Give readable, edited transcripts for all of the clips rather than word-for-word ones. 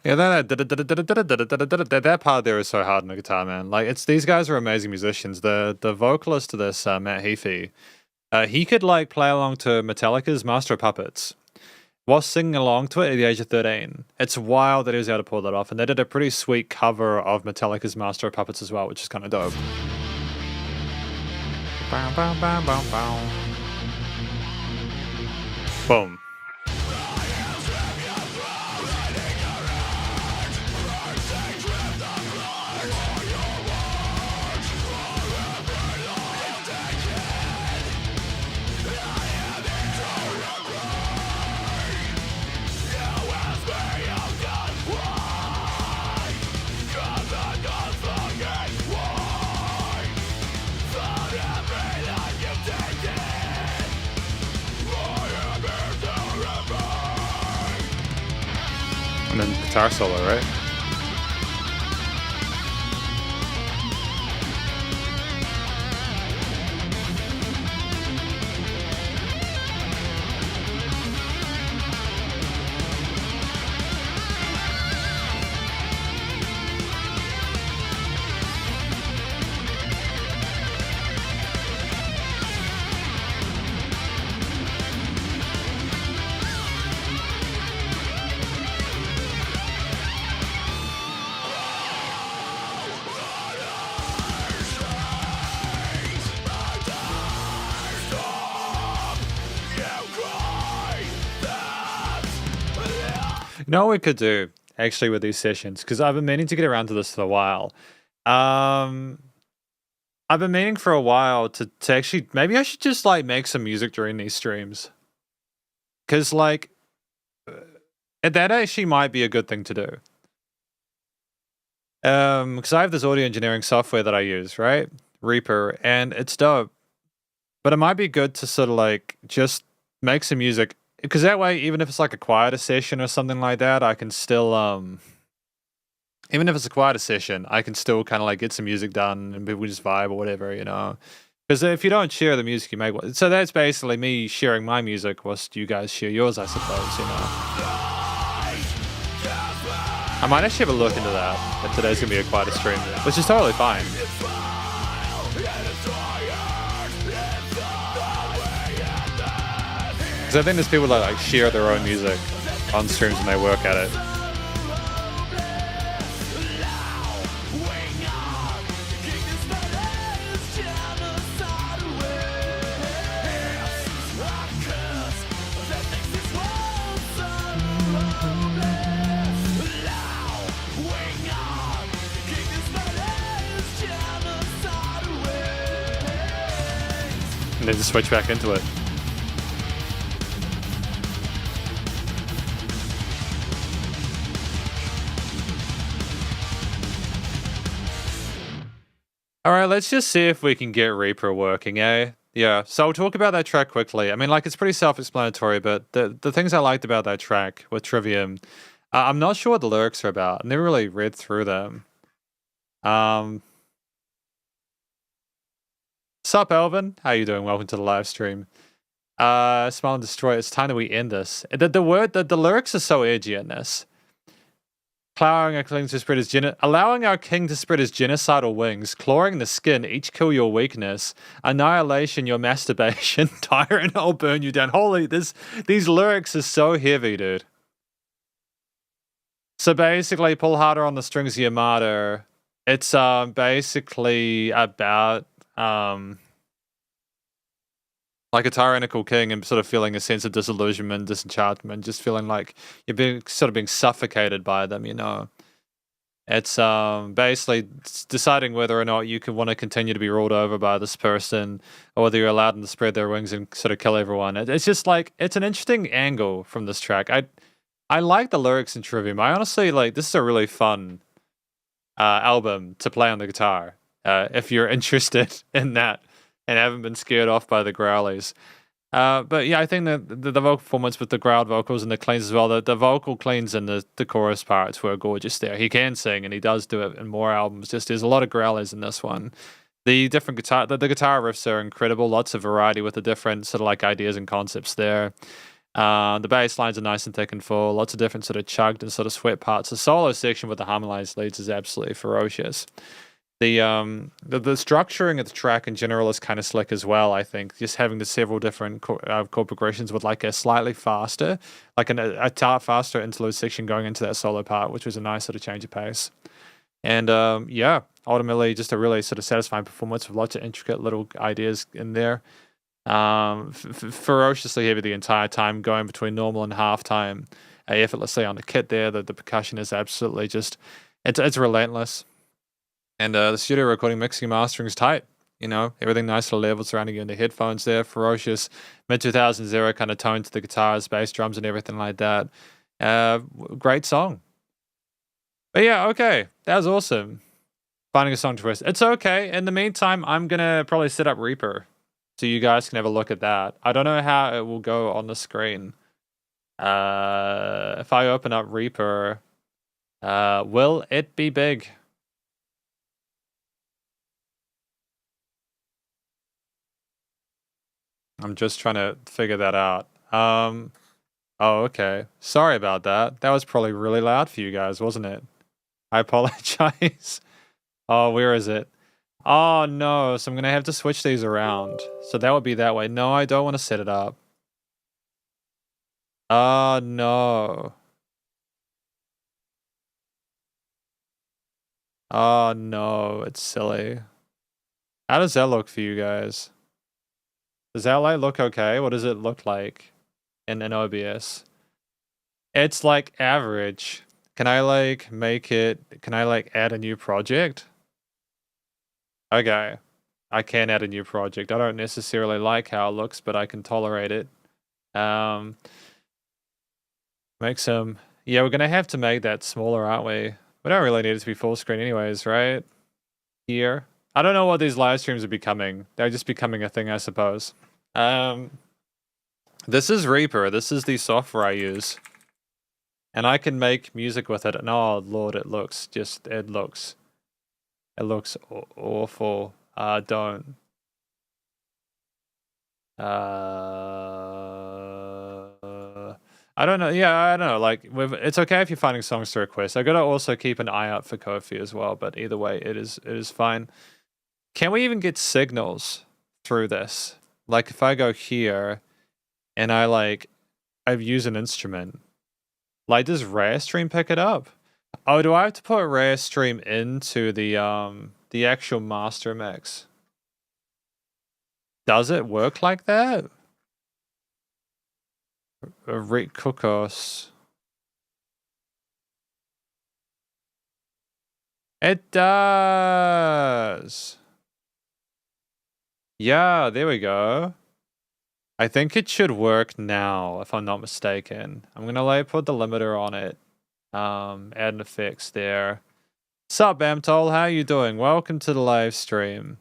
Yeah, that part there is so hard on the guitar, man. Like, it's these guys are amazing musicians. The vocalist to this, Matt Heafy, he could like play along to Metallica's Master of Puppets while singing along to it at the age of 13. It's wild that he was able to pull that off, and they did a pretty sweet cover of Metallica's Master of Puppets as well, which is kind of dope. Bow, bow, bow, bow, bow. Boom. And then guitar solo, right? You know what we could do, actually, with these sessions? Because I've been meaning to get around to this for a while. I've been meaning for a while to actually... Maybe I should just, like, make some music during these streams. Because, like... that actually might be a good thing to do. Because I have this audio engineering software that I use, right? Reaper, and it's dope. But it might be good to sort of, like, just make some music... Because that way, even if it's like a quieter session or something like that, I can still, even if it's a quieter session, I can still kind of like get some music done and people just vibe or whatever, you know. Because if you don't share the music you make, so that's basically me sharing my music whilst you guys share yours, I suppose, you know. I might actually have a look into that if today's going to be a quieter stream, which is totally fine. Because I think there's people that like share their own music on streams and they work at it. And then just switch back into it. All right, let's just see if we can get Reaper working, eh? Yeah, so I'll talk about that track quickly. I mean, like, it's pretty self-explanatory, but the things I liked about that track with Trivium, I'm not sure what the lyrics are about. I never really read through them. Sup, Elvin? How you doing? Welcome to the live stream. Smile and Destroy, it's time that we end this. The lyrics are so edgy in this. Allowing our king to spread his genocidal wings, clawing the skin, each kill your weakness, annihilation, your masturbation, tyrant, I'll burn you down. Holy, these lyrics are so heavy, dude. So basically, pull harder on the strings of your martyr. It's basically about like a tyrannical king and sort of feeling a sense of disillusionment, disenchantment, just feeling like you're being suffocated by them, you know. It's basically deciding whether or not you want to continue to be ruled over by this person or whether you're allowed them to spread their wings and sort of kill everyone. It's just like, it's an interesting angle from this track. I like the lyrics in Trivium. I honestly, like, this is a really fun album to play on the guitar if you're interested in that and haven't been scared off by the growlies. But yeah, I think that the vocal performance with the growled vocals and the cleans as well, the vocal cleans and the chorus parts were gorgeous there. He can sing and he does do it in more albums. Just there's a lot of growlers in this one. The different guitar riffs are incredible. Lots of variety with the different sort of like ideas and concepts there. The bass lines are nice and thick and full. Lots of different sort of chugged and sort of swept parts. The solo section with the harmonized leads is absolutely ferocious. The structuring of the track in general is kind of slick as well. I think just having the several different chord progressions with like a slightly faster, like a faster interlude section going into that solo part, which was a nice sort of change of pace. And yeah, ultimately just a really sort of satisfying performance with lots of intricate little ideas in there. Ferociously heavy the entire time, going between normal and halftime effortlessly on the kit there. The percussion is absolutely just, it's relentless. And the studio recording, mixing, and mastering is tight. You know, everything nice to level surrounding you in the headphones there. Ferocious mid-2000s era kind of tone to the guitars, bass, drums, and everything like that. Great song. But yeah, okay. That was awesome. Finding a song to rest. It's okay. In the meantime, I'm going to probably set up Reaper so you guys can have a look at that. I don't know how it will go on the screen. If I open up Reaper, will it be big? I'm just trying to figure that out. Oh, okay. Sorry about that. That was probably really loud for you guys, wasn't it? I apologize. Oh, where is it? Oh, no. So I'm going to have to switch these around. So that would be that way. No, I don't want to set it up. Oh, no. Oh, no. It's silly. How does that look for you guys? Does that light look okay? What does it look like in an OBS? It's like average. Can I like make it, can I like add a new project? Okay. I can add a new project. I don't necessarily like how it looks, but I can tolerate it. Make some, yeah, we're gonna have to make that smaller, aren't we? We don't really need it to be full screen anyways, right? Here. I don't know what these live streams are becoming. They're just becoming a thing, I suppose. This is Reaper. This is the software I use. And I can make music with it. And oh, Lord, it looks awful. Don't. I don't know. Yeah, I don't know. Like, it's okay if you're finding songs to request. I gotta also keep an eye out for Ko-fi as well. But either way, it is fine. Can we even get signals through this? Like, if I go here and I've used an instrument, like, does LIVESTREAM pick it up? Oh, do I have to put LIVESTREAM into the actual master mix? Does it work like that? Rick Cookos. It does. Yeah, there we go. I think it should work now, if I'm not mistaken. I'm gonna like put the limiter on it. Add an effects there. Sup, Bamtol? How you doing? Welcome to the live stream.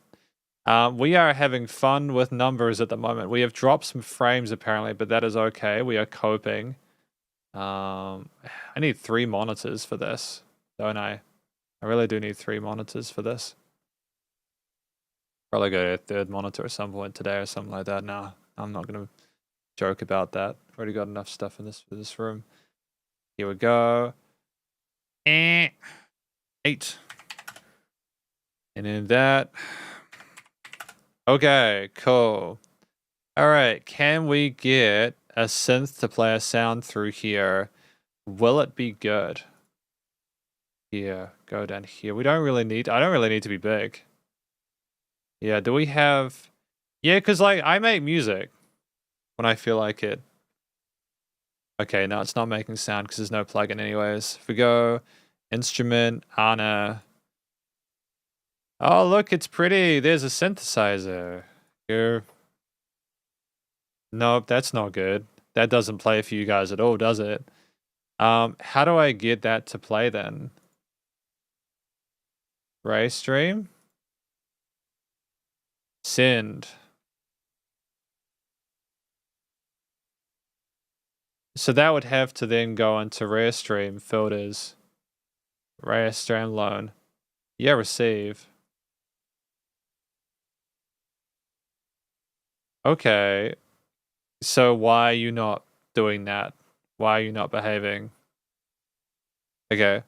We are having fun with numbers at the moment. We have dropped some frames apparently, but that is okay. We are coping. I need 3 monitors for this, don't I? I really do need 3 monitors for this. Probably go to a 3rd monitor at some point today or something like that. No, I'm not gonna joke about that. Already got enough stuff in this room. Here we go. 8. And then that. Okay, cool. All right, can we get a synth to play a sound through here? Will it be good? Here, go down here. I don't really need to be big. Yeah, do we have... Yeah, because like I make music when I feel like it. Okay, no, it's not making sound because there's no plugin anyways. If we go instrument, Anna. Oh, look, it's pretty. There's a synthesizer. Here. Nope, that's not good. That doesn't play for you guys at all, does it? How do I get that to play then? LIVESTREAM? Send. So that would have to then go into LIVESTREAM filters. LIVESTREAM loan. Yeah, receive. Okay. So why are you not doing that? Why are you not behaving? Okay.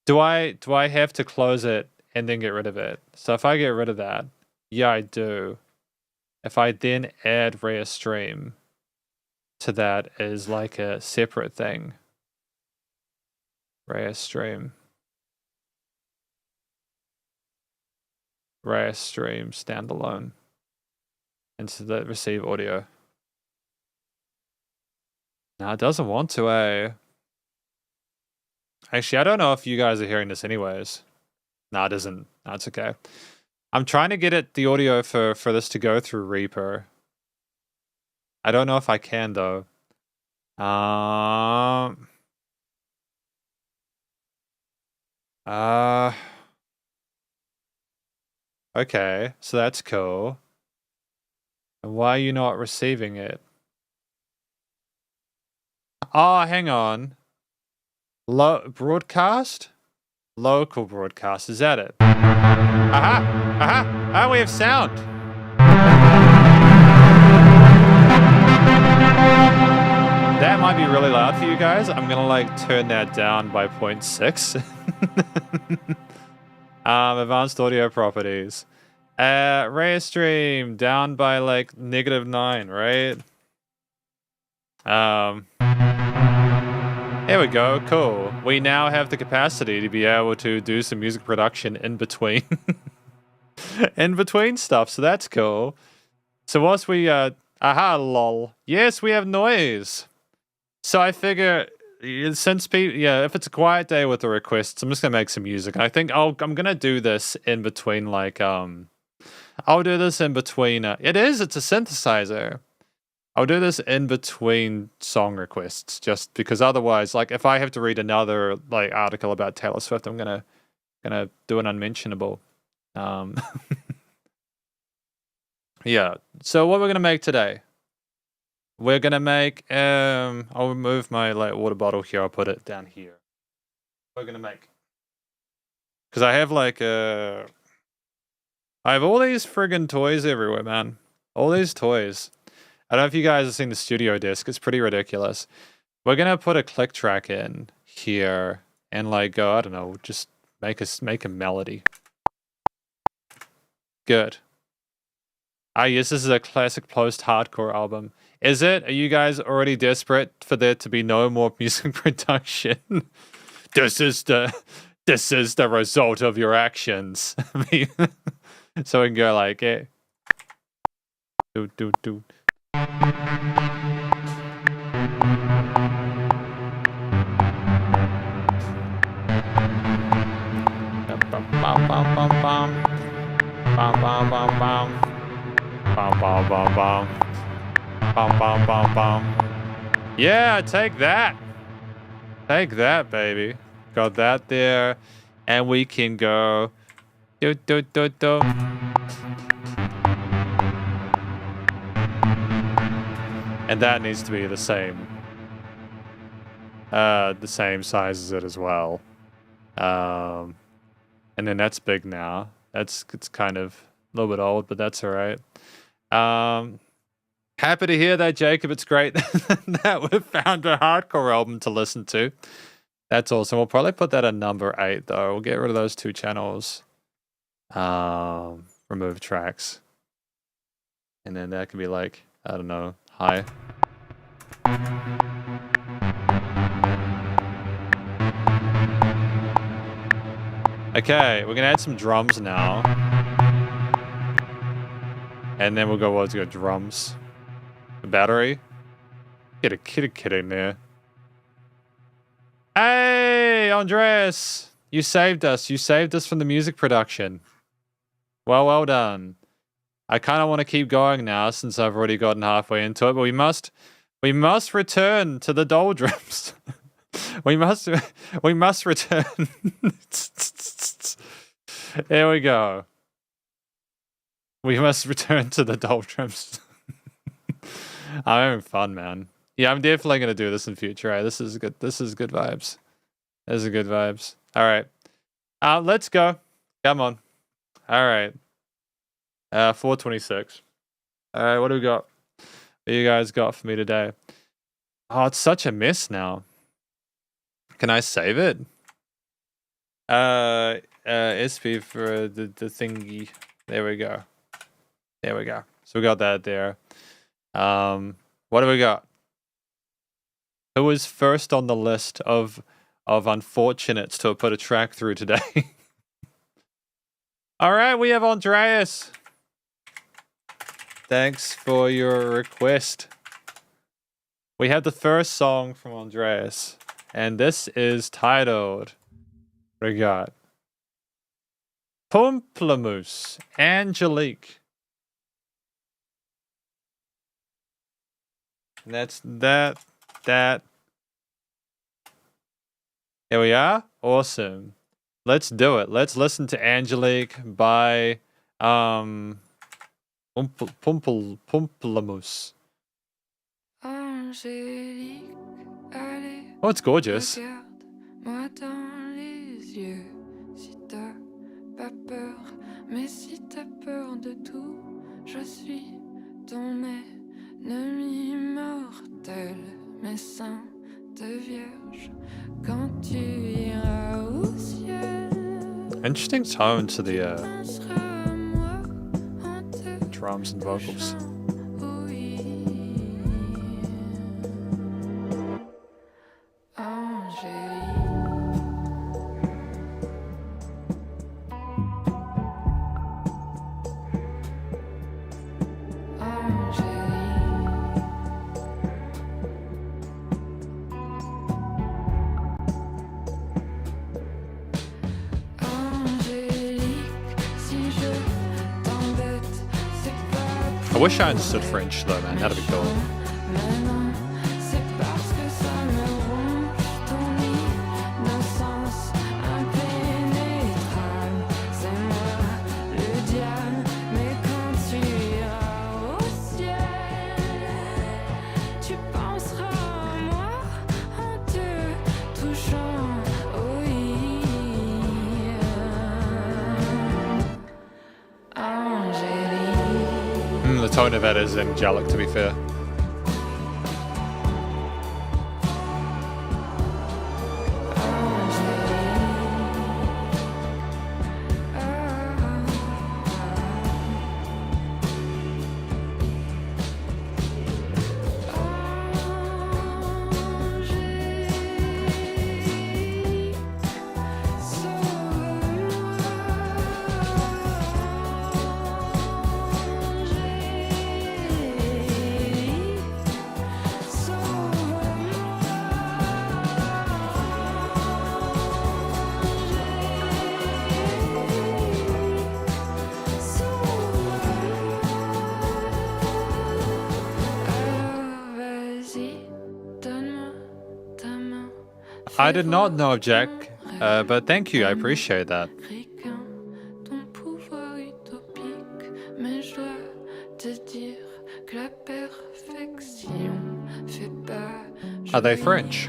Do I have to close it and then get rid of it? So if I get rid of that, yeah, I do. If I then add LIVESTREAM to that as like a separate thing. LIVESTREAM standalone. And so that receive audio. No, it doesn't want to, eh? Actually, I don't know if you guys are hearing this anyways. No, it doesn't. No, it's okay. I'm trying to get it the audio for this to go through Reaper. I don't know if I can though. Okay, so that's cool. And why are you not receiving it? Oh, hang on. Broadcast? Local broadcast, is that it? Aha! Aha! Ah, we have sound! That might be really loud for you guys. I'm gonna like turn that down by 0.6. Advanced audio properties. LIVESTREAM down by like -9, right? There we go, cool. We now have the capacity to be able to do some music production in between in between stuff, so that's cool. So whilst we aha lol. Yes, we have noise. So I figure since people, yeah, if it's a quiet day with the requests, I'm just gonna make some music. I think I'm gonna do this in between like I'll do this in between it's a synthesizer. I'll do this in between song requests just because otherwise, like if I have to read another like article about Taylor Swift, I'm gonna do an unmentionable. Yeah. So what we're gonna make today? We're gonna make I'll remove my like water bottle here, I'll put it down here. We're gonna make, because I have like I have all these friggin' toys everywhere, man. All these toys. I don't know if you guys have seen the studio disc. It's pretty ridiculous. We're gonna put a click track in here and like go, I don't know, just make a melody. Good. Ah, yes, this is a classic post-hardcore album. Is it? Are you guys already desperate for there to be no more music production? This is the result of your actions. So we can go like, do. Bum bum bum bum. Bum bum bum bum. Bum bum bum bum. Bum bum bum bum. Yeah, take that. Take that, baby. Got that there. And we can go do. And that needs to be the same size as it as well. And then that's big now. It's kind of a little bit old, but that's all right. Happy to hear that, Jacob. It's great that we've found a hardcore album to listen to. That's awesome. We'll probably put that at number 8, though. We'll get rid of those 2 channels. Remove tracks. And then that could be like, I don't know, high. Okay, we're gonna add some drums now. And then we'll go, let's go drums. The battery. Get a kid in there. Hey, Andres! You saved us. You saved us from the music production. Well done. I kind of want to keep going now since I've already gotten halfway into it, but we must return to the doldrums. we must return. There we go. We must return to the doldrums. I'm having fun, man. Yeah, I'm definitely gonna do this in future. Right? This is good. This is good vibes. This is good vibes. All right. Let's go. Come on. All right. 426. All right, what do we got? What you guys got for me today? Oh, it's such a mess now. Can I save it? SP for the thingy. There we go. There we go. So we got that there. What do we got? Who is first on the list of unfortunates to put a track through today? All right, we have Andreas. Thanks for your request. We have the first song from Andreas, and this is titled, we got Pomplamoose, Angelique. And that's that. Here we are. Awesome. Let's do it. Let's listen to Angelique by Pomplamoose. Oh, it's gorgeous. Moi dans les yeux, si t'as pas peur, mais si t'as peur de tout, je suis ton ennemi mortel, mes seins de vierge, quand tu iras au ciel. Interesting tone to the Penseras à moi en te drums and vocals. touchant. I wish I understood French though, man. That'd be cool. The tone of that is angelic, to be fair. I did not know, Jack, but thank you. I appreciate that. Are they French?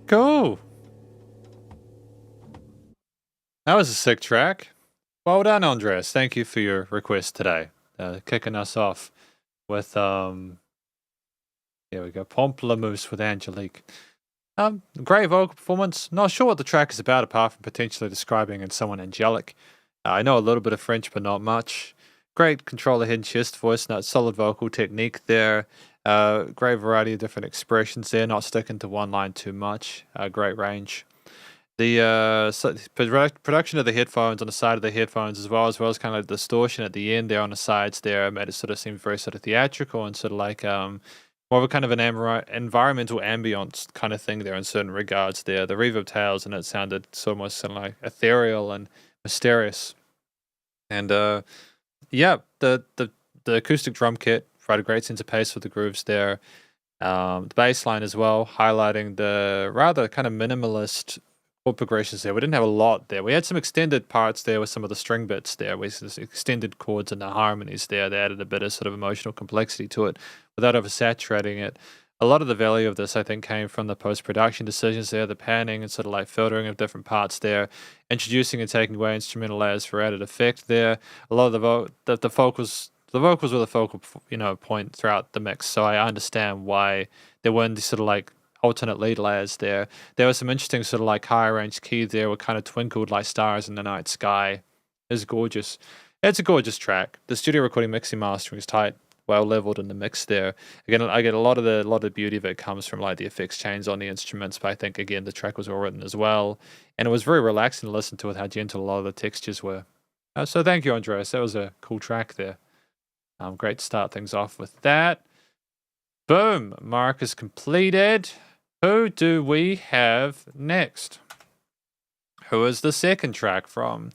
Cool. That was a sick track. Well done, Andres. Thank you for your request today. Kicking us off with here we go, Pomplamoose with Angelique. Great vocal performance. Not sure what the track is about, apart from potentially describing in someone angelic. I know a little bit of French, but not much. great control of head and chest voice, and that solid vocal technique there. Great variety of different expressions there, not sticking to one line too much. Great range. The production of the headphones on the side of the headphones as well as kind of like distortion at the end there on the sides there made it sort of seem very sort of theatrical and sort of like more of a kind of an environmental ambience kind of thing there in certain regards there. The reverb tails and it sounded almost like ethereal and mysterious. And yeah, the acoustic drum kit provided a great sense of pace with the grooves there. The bass line as well, highlighting the rather kind of minimalist chord progressions there. We didn't have a lot there. We had some extended parts there with some of the string bits there. We had extended chords and the harmonies there. They added a bit of sort of emotional complexity to it without oversaturating it. A lot of the value of this, I think, came from the post-production decisions there, the panning and sort of like filtering of different parts there, introducing and taking away instrumental layers for added effect there. A lot of the vocals were the focal, point throughout the mix. So I understand why there weren't these sort of like alternate lead layers there. There was some interesting sort of like high range keys there, were kind of twinkled like stars in the night sky. It's gorgeous. It's a gorgeous track. The studio recording, mixing, mastering is tight, well leveled in the mix there. Again, I get a lot of the beauty of it comes from like the effects chains on the instruments, but I think again the track was well written as well, and it was very relaxing to listen to with how gentle a lot of the textures were. So thank you, Andreas. That was a cool track there. Great to start things off with that. Boom, mark is completed. Who do we have next? Who is the second track from?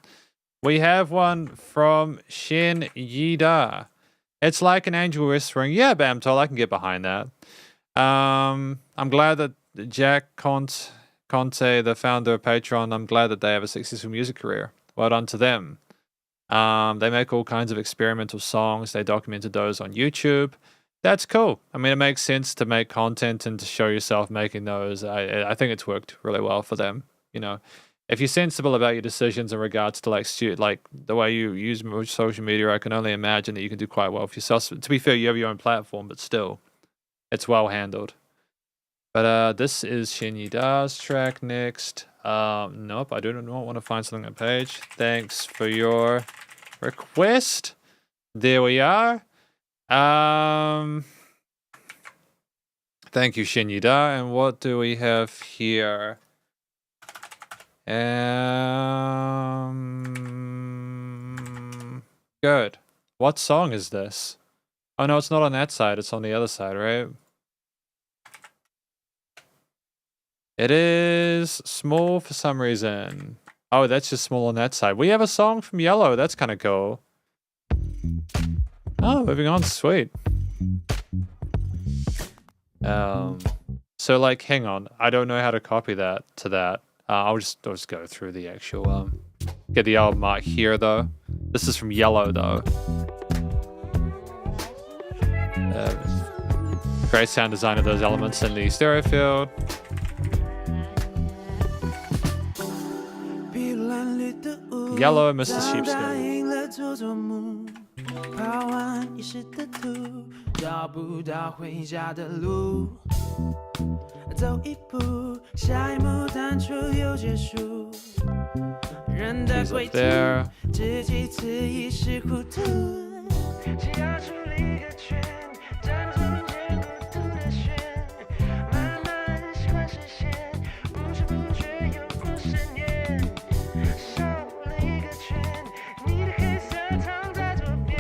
We have one from Shen Yida. It's like an angel whispering. Yeah, Bamtol, I can get behind that. I'm glad that Jack Conte, the founder of Patreon, I'm glad that they have a successful music career. Well done to them. They make all kinds of experimental songs. They documented those on YouTube. That's cool. I mean, it makes sense to make content and to show yourself making those. I think it's worked really well for them. If you're sensible about your decisions in regards to like the way you use social media, I can only imagine that you can do quite well for yourself. To be fair, you have your own platform, but still, it's well handled. But this is Shen Yida's track next. Nope, I do not want to find something on the page. Thanks for your request. There we are. Thank you, Shen Yida. And what do we have here? Good. What song is this? Oh no, it's not on that side, it's on the other side, right? It is small for some reason. Oh, that's just small on that side. We have a song from Yellow, that's kind of cool. Oh, moving on, sweet. So like, hang on, I don't know how to copy that to that. I'll just go through the actual, get the album art here though. This is from Yellow though. Great sound design of those elements in the stereo field. Yellow, Mr. Sheepskin. 跑完一时的图，找不到回家的路。走一步，下一幕弹出又结束。人的归途，这几次已是糊涂。只要出了一个圈，站中间孤独的旋，慢慢习惯视线，不知不觉又过10年。瘦了一个圈，你的黑色藏在左边。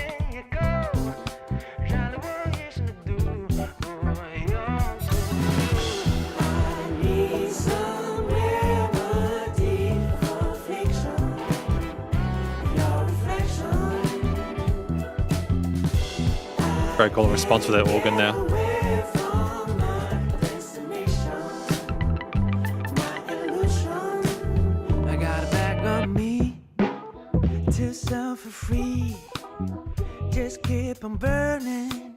Very cool response with that organ there. I got a bag on me to suffer free. Just keep on burning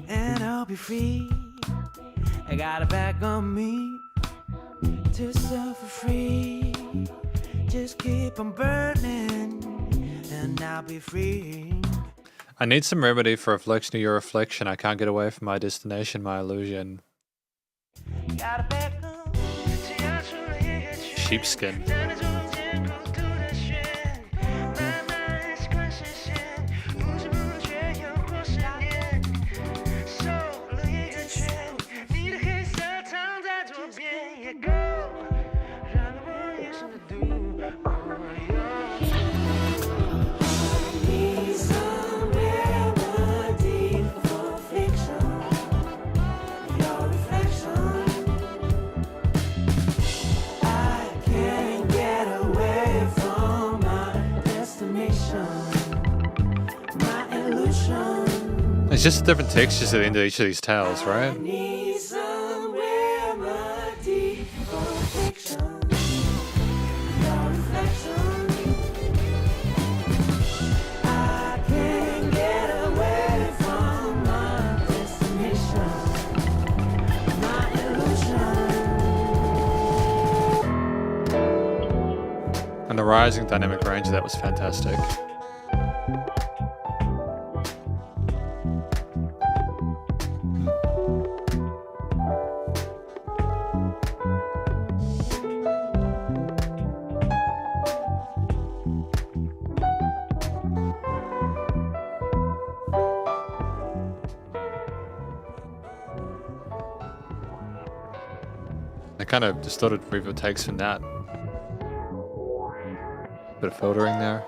and I'll be free. I got a bag on me to suffer free. Just keep on burning and I'll be free. I need some remedy for reflection of your reflection. I can't get away from my destination, my illusion. Sheepskin. It's just different textures at the end of each of these tales, right? Need some remedy for fiction, no reflection. I can't get away from my destination, my illusion. And the rising dynamic range of that was fantastic. I kind of distorted reverb takes from that. Bit of filtering there.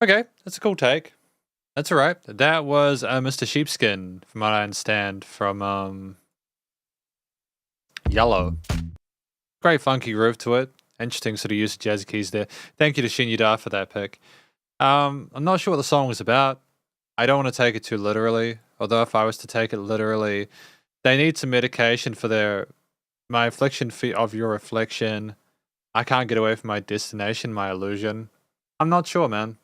Okay, that's a cool take. That's alright. That was Mr. Sheepskin, from what I understand, from Yellow. Great funky groove to it. Interesting sort of use of jazzy keys there. Thank you to Shin Yuda for that pick. I'm not sure what the song was about. I don't want to take it too literally. Although if I was to take it literally, they need some medication for my affliction of your reflection. I can't get away from my destination, my illusion. I'm not sure, man.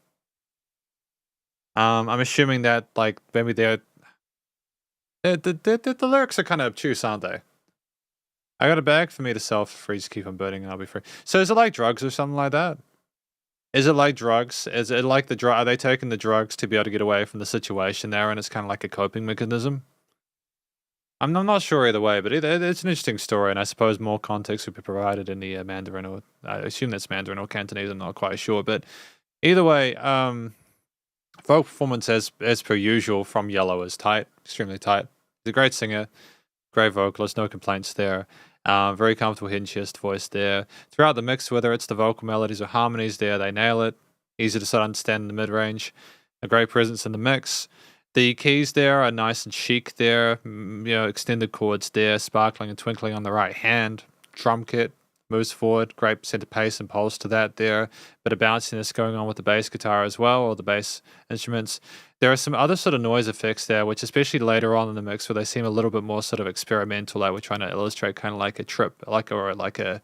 I'm assuming that like maybe the lyrics are kind of obtuse, aren't they? I got a bag for me to sell for free. Just keep on burning and I'll be free. So is it like drugs or something like that? Is it like drugs? Is it like are they taking the drugs to be able to get away from the situation there, and it's kind of like a coping mechanism? I'm not sure either way, but it's an interesting story, and I suppose more context would be provided in the Mandarin, or I assume that's Mandarin or Cantonese. I'm not quite sure, but either way, vocal performance as per usual from Yellow is tight, extremely tight. He's a great singer, great vocalist, no complaints there. Very comfortable hidden chest voice there. Throughout the mix, whether it's the vocal melodies or harmonies there, they nail it. Easy to sort of understand in the mid-range. A great presence in the mix. The keys there are nice and chic there. Extended chords there, sparkling and twinkling on the right hand. Drum kit moves forward, great center pace and pulse to that there. Bit of bounciness going on with the bass guitar as well, or the bass instruments. There are some other sort of noise effects there, which especially later on in the mix, where they seem a little bit more sort of experimental, like we're trying to illustrate kind of like a trip, like a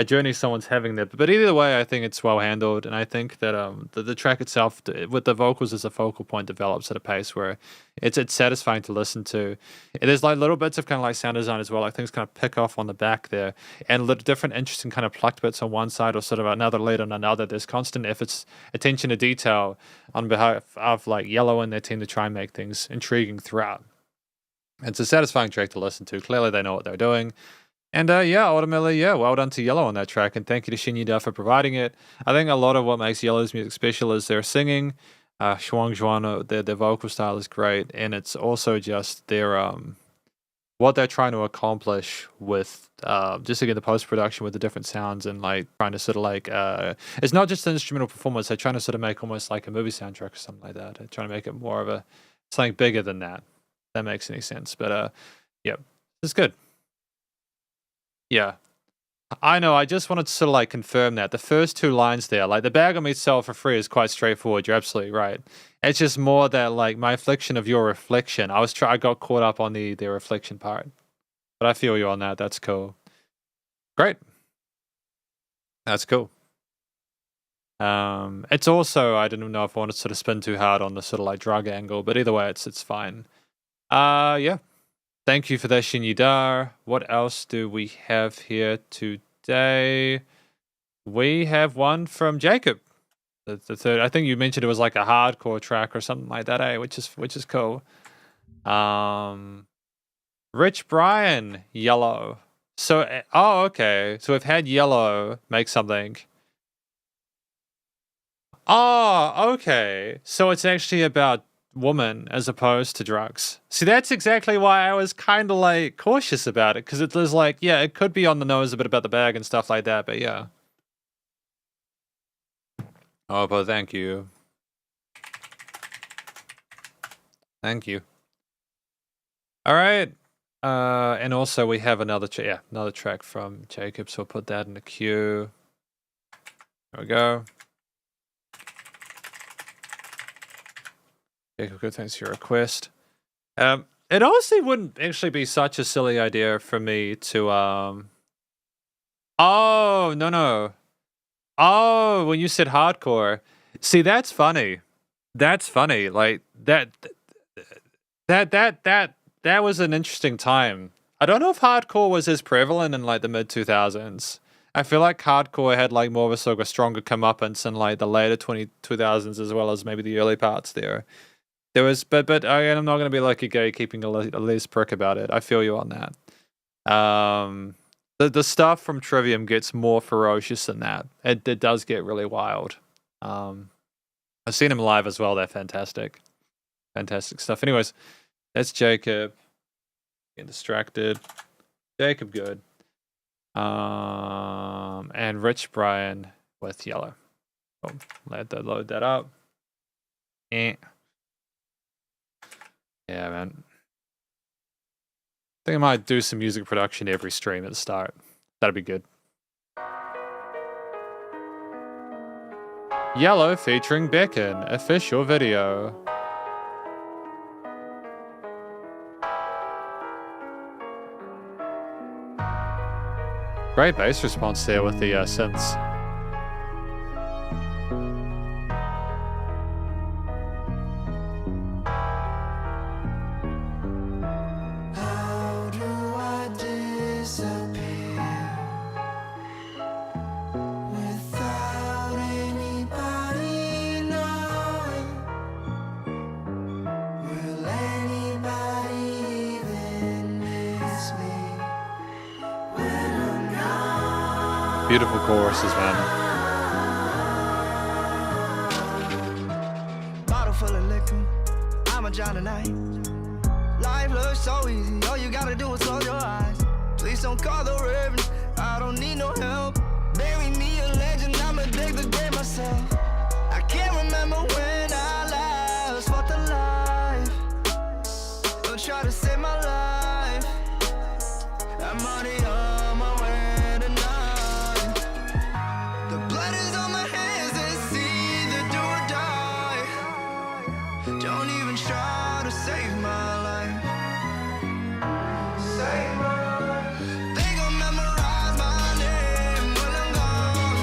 journey someone's having there. But either way, I think it's well handled, and I think that the track itself, with the vocals as a focal point, develops at a pace where it's satisfying to listen to. And there's like little bits of kind of like sound design as well, like things kind of pick off on the back there, and little different interesting kind of plucked bits on one side or sort of another lead on another. There's constant efforts, attention to detail on behalf of like Yellow and their team to try and make things intriguing throughout. It's a satisfying track to listen to. Clearly they know what they're doing. And ultimately, well done to Yellow on that track, and thank you to Shin Yuda for providing it. I think a lot of what makes Yellow's music special is their singing. Shuang Zhuan, their vocal style is great, and it's also just their what they're trying to accomplish with just again the post-production with the different sounds, and like trying to sort of like it's not just an instrumental performance. They're trying to sort of make almost like a movie soundtrack or something like that. They're trying to make it more of something bigger than that. If that makes any sense. But it's good. Yeah, I know. I just wanted to sort of like confirm that the first two lines there, like the bag on me sell for free, is quite straightforward. You're absolutely right. It's just more that like my affliction of your reflection. I got caught up on the reflection part, but I feel you on that. That's cool. Great. That's cool. It's also, I didn't know if I wanted to sort of spin too hard on the sort of like drug angle, but either way, it's fine. Yeah. Thank you for that, Shin Yuda. What else do we have here today? We have one from Jacob. The third. I think you mentioned it was like a hardcore track or something like that, which is cool. Rich Brian, Yellow. So, okay. So we've had Yellow make something. Oh, okay. So it's actually about woman as opposed to drugs. See, that's exactly why I was kind of like cautious about it, because it was like, yeah, it could be on the nose a bit about the bag and stuff like that, but yeah. Oh, but thank you. Thank you. All right. And also we have another track from Jacob, so we'll put that in the queue. There we go. Jacob, good, thanks for your request. It honestly wouldn't actually be such a silly idea for me to Oh, no. Oh, when you said hardcore. See, that's funny. That's funny. Like that was an interesting time. I don't know if hardcore was as prevalent in like the mid 2000s. I feel like hardcore had like more of a sort of stronger comeuppance in like the later 2000s as well as maybe the early parts there. There was, but I'm not going to be like a gay keeping a Les prick about it. I feel you on that. The stuff from Trivium gets more ferocious than that. It does get really wild. I've seen him live as well. They're fantastic. Fantastic stuff. Anyways, that's Jacob. Getting distracted. Jacob good. And Rich Brian with Yellow. Oh, load that up. Yeah, man. I think I might do some music production every stream at the start. That'd be good. Yellow featuring Beacon, official video. Great bass response there with the synths. Beautiful choruses, man. Bottle full of liquor, I'm a John tonight. Life looks so easy, all you gotta do is close your eyes. Please don't call the Ravens, I don't need no help. Bury me a legend, I'm addicted to game myself. I can't remember when I last fought the life. Don't try to save my life. I'm already on my way tonight. The blood is on my hands, it's either do or die. Don't even try to save my life. Save my life. They gon' memorize my name when I'm gone.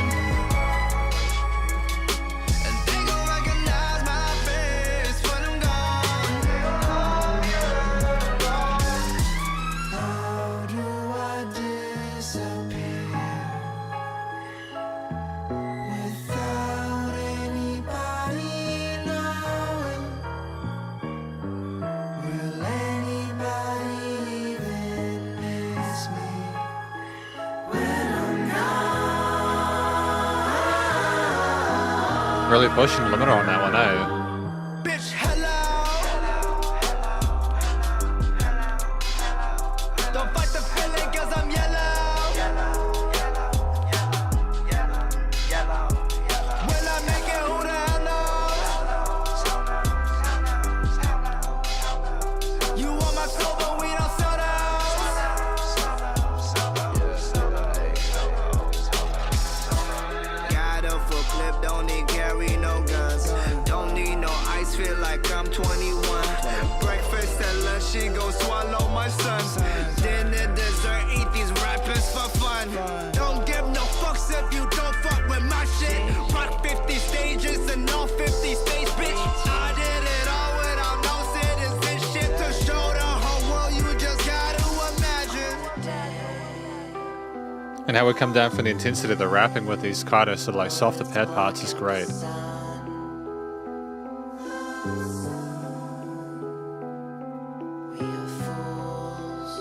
And they gon' recognize my face when I'm gone. How do I disappear without anybody knowing? Will anybody even miss me when I'm gone? Really pushing the limiter on that one, eh? Bitch, hello. Don't fight the feeling cause I'm yellow. When I make it, who the hell knows? You want my soul, but we don't sell those. Got a full clip, don't need carry no guns. Don't need no ice, feel like I'm 21. Breakfast and lunch, she go swallow my son. Dinner, dessert, eat these rappers for fun. Don't give no fucks if you don't fuck with my shit. Rock 50 stages and all 50 stage, bitch. I did it all without no citizen shit to show the whole world. You just gotta imagine. And how we come down from the intensity of the rapping with these kind of sort of like softer pad parts is great. We are fools,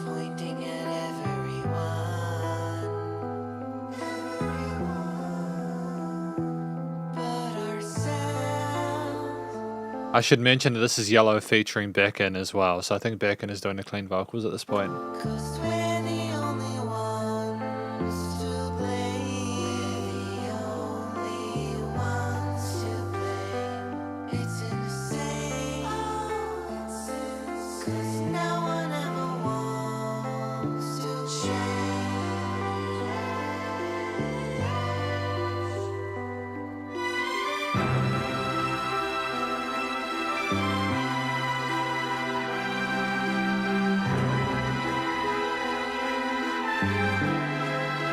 pointing at everyone, but ourselves. I should mention that this is Yellow featuring Beacon as well, so I think Beacon is doing the clean vocals at this point. 'Cause we're the only ones to blame. The only ones to blame. It's insane.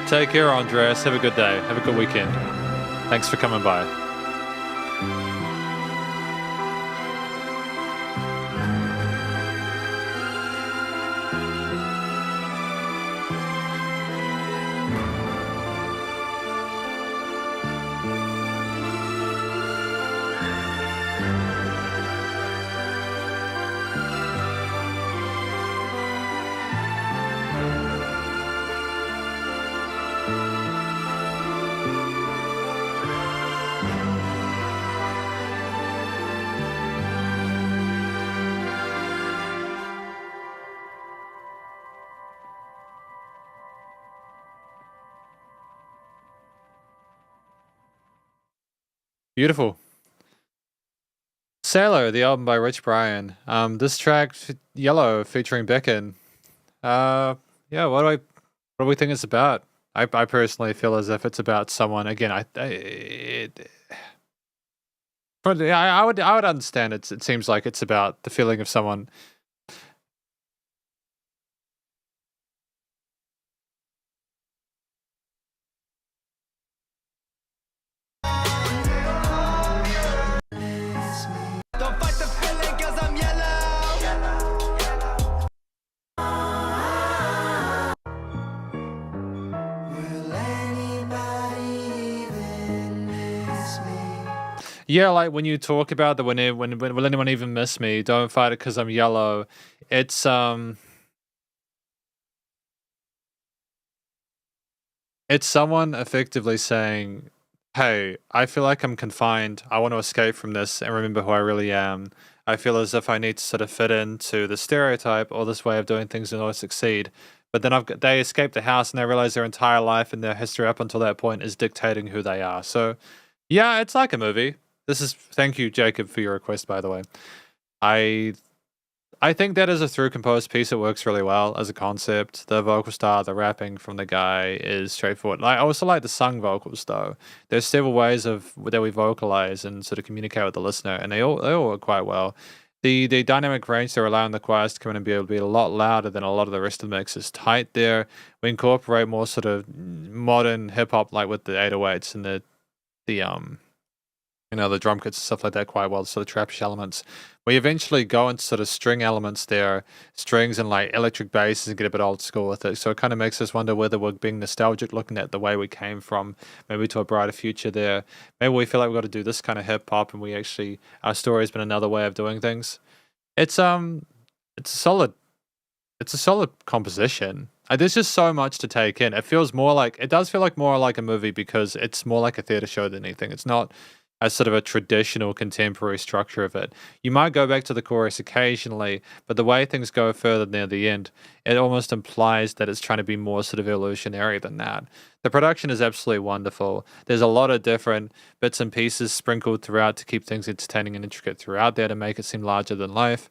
Take care, Andreas. Have a good day. Have a good weekend. Thanks for coming by. Beautiful. Sailor, the album by Rich Brian. This track, Yellow, featuring Becken. Yeah, what do we think it's about? I personally feel as if it's about someone. Again, I would understand it. It seems like it's about the feeling of someone. Don't fight the feeling 'cause I'm yellow. Will anybody even miss me? Yeah, like when you talk about the when will anyone even miss me? Don't fight it because I'm yellow. It's It's someone effectively saying, "Hey, I feel like I'm confined. I want to escape from this and remember who I really am. I feel as if I need to sort of fit into the stereotype or this way of doing things in order to succeed." But then they escape the house and they realize their entire life and their history up until that point is dictating who they are. So, yeah, it's like a movie. Thank you, Jacob, for your request, by the way. I think that as a through composed piece, it works really well as a concept. The vocal style, the rapping from the guy is straightforward. I also like the sung vocals though. There's several ways that we vocalize and sort of communicate with the listener, and they all work quite well. The dynamic range they're allowing the choirs to come in and be able to be a lot louder than a lot of the rest of the mix is tight there. We incorporate more sort of modern hip hop, like with the 808s and the the drum kits and stuff like that quite well, sort of trapish elements. We eventually go into sort of string elements there, strings and like electric basses and get a bit old school with it. So it kind of makes us wonder whether we're being nostalgic looking at the way we came from, maybe to a brighter future there. Maybe we feel like we've got to do this kind of hip hop and our story has been another way of doing things. It's a solid composition. There's just so much to take in. It does feel like more like a movie because it's more like a theater show than anything. It's not as sort of a traditional contemporary structure of it. You might go back to the chorus occasionally, but the way things go further near the end, it almost implies that it's trying to be more sort of illusionary than that. The production is absolutely wonderful. There's a lot of different bits and pieces sprinkled throughout to keep things entertaining and intricate throughout there to make it seem larger than life.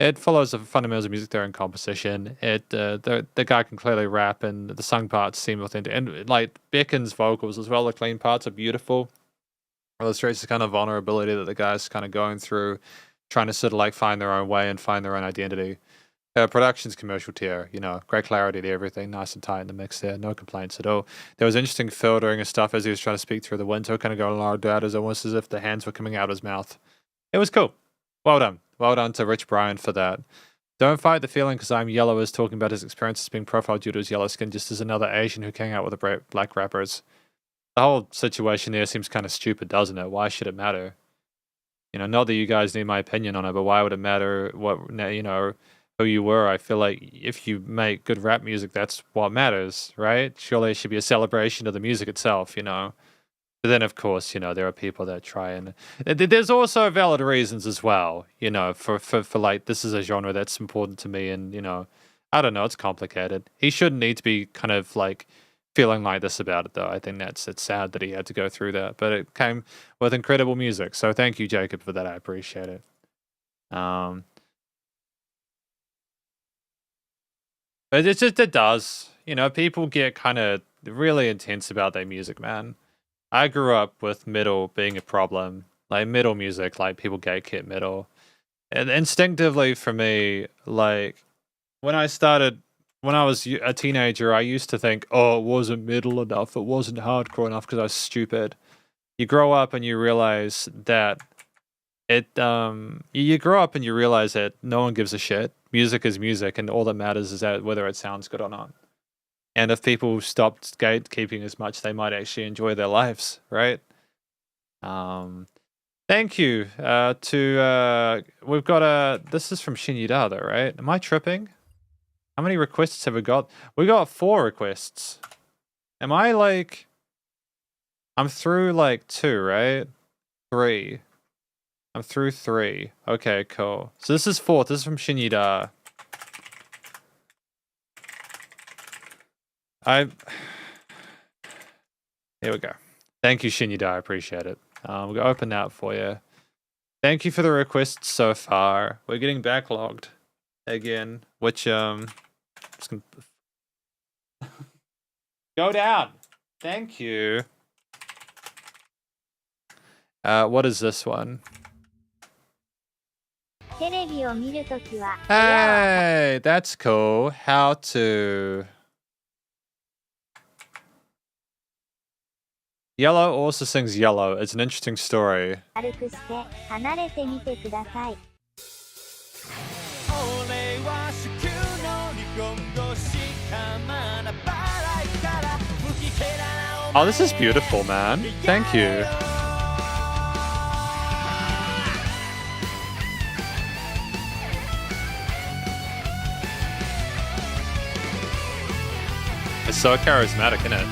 It follows the fundamentals of music theory and composition. The guy can clearly rap, and the sung parts seem authentic. And like Becken's vocals as well, the clean parts are beautiful. Illustrates the kind of vulnerability that the guy's kind of going through, trying to sort of like find their own way and find their own identity. Production's commercial tier, great clarity to everything, nice and tight in the mix there, no complaints at all. There was interesting filtering and stuff as he was trying to speak through the window, kind of going loud out, as almost as if the hands were coming out of his mouth. It was cool. Well done. Well done to Rich Brian for that. Don't fight the feeling because I'm yellow is talking about his experiences being profiled due to his yellow skin, just as another Asian who came out with the black rappers. The whole situation there seems kind of stupid, doesn't it? Why should it matter? Not that you guys need my opinion on it, but why would it matter who you were? I feel like if you make good rap music, that's what matters, right? Surely it should be a celebration of the music itself, But then, of course, there are people that try and... There's also valid reasons as well, for like, this is a genre that's important to me and, I don't know, it's complicated. He shouldn't need to be kind of like... feeling like this about it though. I think it's sad that he had to go through that, but it came with incredible music. So thank you, Jacob, for that. I appreciate it. But it does. People get kind of really intense about their music, man. I grew up with metal being a problem. Like metal music, like people gatekeep metal. And instinctively for me, like when I started when I was a teenager, I used to think, oh, it wasn't middle enough, it wasn't hardcore enough because I was stupid. You grow up and you realize that you grow up and you realize that no one gives a shit. Music is music, and all that matters is that whether it sounds good or not. And if people stopped gatekeeping as much, they might actually enjoy their lives, right? Thank you we've got this is from Shinyuda though, right? Am I tripping? How many requests have we got? We got 4 requests. Am I like... I'm through like 2, right? 3. I'm through 3. Okay, cool. So this is 4th. This is from Shinyuda. Here we go. Thank you, Shinyuda. I appreciate it. We'll open that for you. Thank you for the requests so far. We're getting backlogged again, which just gonna... go down. Thank you. What is this one? Hey, that's cool. How to... Yellow also sings Yellow. It's an interesting story. Oh, this is beautiful, man. Thank you. It's so charismatic, isn't it?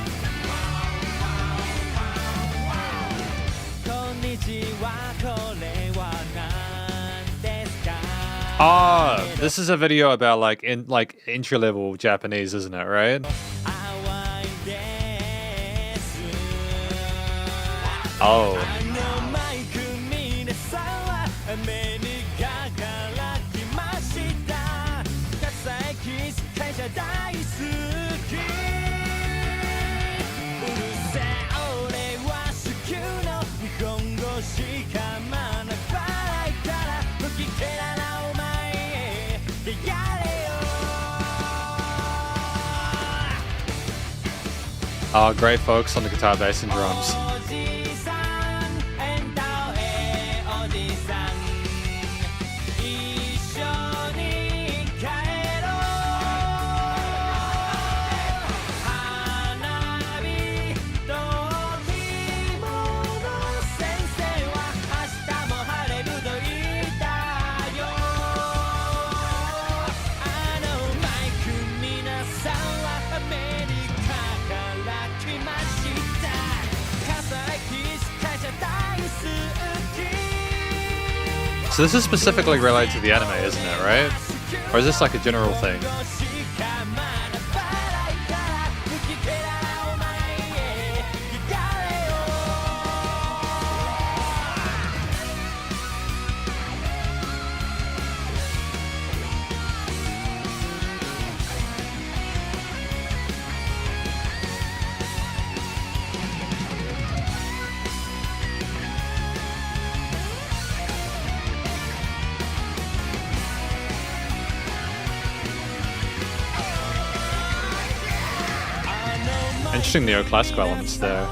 Oh, this is a video about like entry level Japanese, isn't it, right? Oh. Oh, great folks on the guitar, bass, and drums. So this is specifically related to the anime, isn't it, right? Or is this like a general thing? Interesting neoclassical elements there.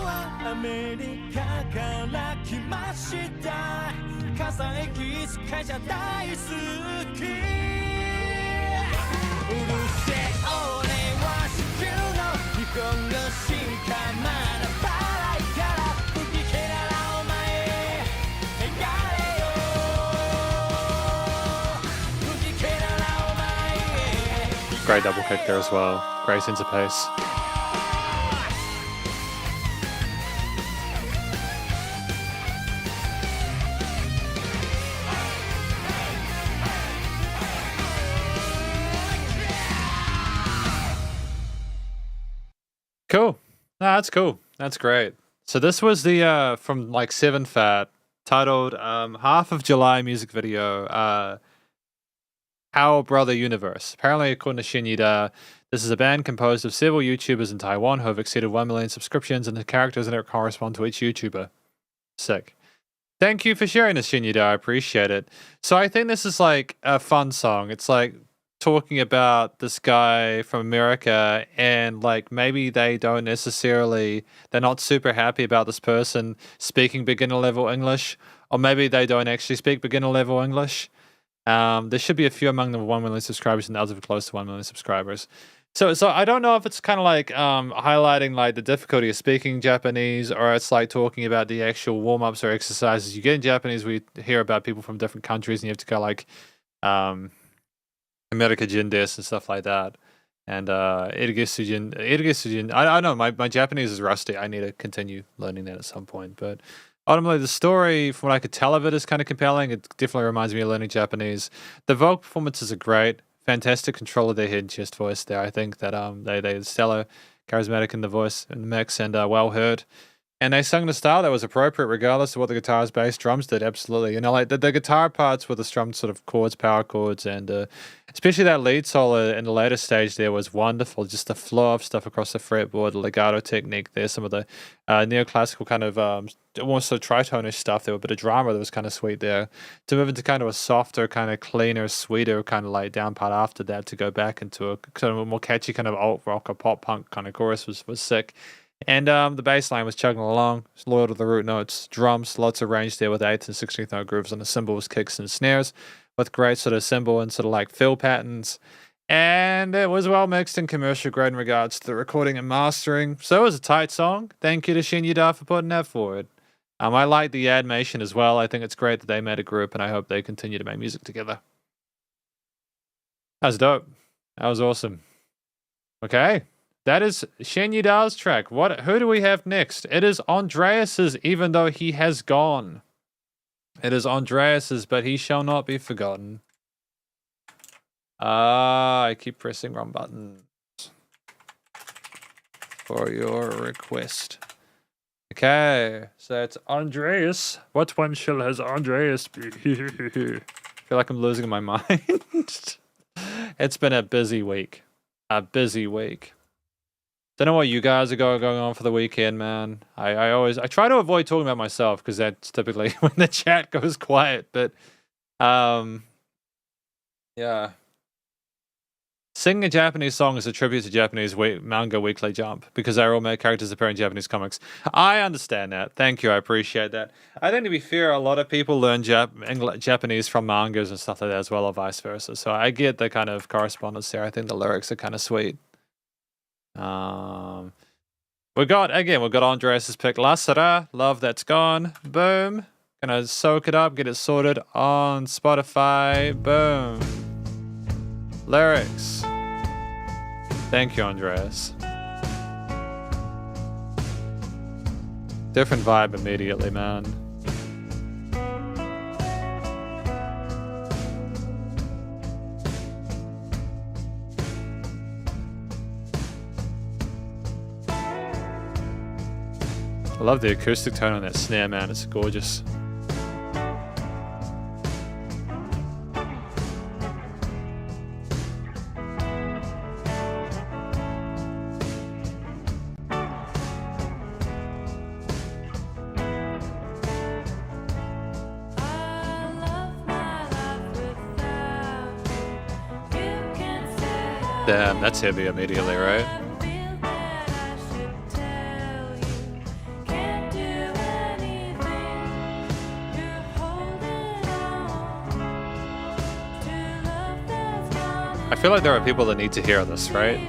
Great double kick there as well. Great sense of pace. Cool. No, that's cool. That's great. So this was the from like 7 Fat, titled Half of July music video, Our Brother Universe. Apparently, according to Shinyuda, this is a band composed of several YouTubers in Taiwan who have exceeded 1 million subscriptions, and the characters in it correspond to each YouTuber. Sick. Thank you for sharing this, Shinyuda. I appreciate it. So I think this is like a fun song. It's like talking about this guy from America, and like maybe they're not super happy about this person speaking beginner level English, or maybe they don't actually speak beginner level English. There should be a few among the 1 million subscribers, and others are close to 1 million subscribers. So I don't know if it's kind of like highlighting like the difficulty of speaking Japanese, or it's like talking about the actual warm-ups or exercises you get in Japanese. We hear about people from different countries, and you have to go like America Jindes and stuff like that. And Irigesujin. I know my Japanese is rusty. I need to continue learning that at some point. But ultimately, the story, from what I could tell of it, is kind of compelling. It definitely reminds me of learning Japanese. The vocal performances are great. Fantastic control of their head and chest voice there. I think that they're stellar, charismatic in the voice and the mix, and well heard. And they sung in a style that was appropriate regardless of what the guitar's bass drums did, absolutely. You know, like the guitar parts with the strummed sort of chords, power chords, and especially that lead solo in the later stage there was wonderful. Just the flow of stuff across the fretboard, the legato technique there, some of the neoclassical kind of almost sort of tritonish stuff. There was a bit of drama that was kind of sweet there. To move into kind of a softer, kind of cleaner, sweeter kind of like down part after that, to go back into a kind of a more catchy kind of alt rock or pop punk kind of chorus was sick. And the bass line was chugging along, loyal to the root notes, drums, lots of range there with 8th and 16th note grooves on the cymbals, kicks, and snares, with great sort of cymbal and sort of like fill patterns. And it was well mixed and commercial grade in regards to the recording and mastering. So it was a tight song. Thank you to Shin Yuda for putting that forward. I like the animation as well. I think it's great that they made a group, and I hope they continue to make music together. That was dope. That was awesome. Okay. That is Shin Yuda's track. Who do we have next? It is Andreas's, even though he has gone. It is Andreas's, but he shall not be forgotten. I keep pressing wrong buttons for your request. Okay, so it's Andreas. What one shall has Andreas be? I feel like I'm losing my mind. It's been a busy week. Don't know what you guys are going on for the weekend, man. I try to avoid talking about myself because that's typically when the chat goes quiet. But yeah, singing a Japanese song is a tribute to Japanese manga Weekly Jump because they're all made characters appearing in Japanese comics. I understand that. Thank you. I appreciate that. I think, to be fair, a lot of people learn Japanese from mangas and stuff like that as well, or vice versa. So I get the kind of correspondence there. I think the lyrics are kind of sweet. We got Andreas's pick, La Sera, Love That's Gone. Boom. Gonna soak it up, get it sorted on Spotify. Boom. Lyrics. Thank you, Andreas. Different vibe immediately, man. I love the acoustic tone on that snare, man. It's gorgeous. Damn, that's heavy immediately, right? I feel like there are people that need to hear this, right?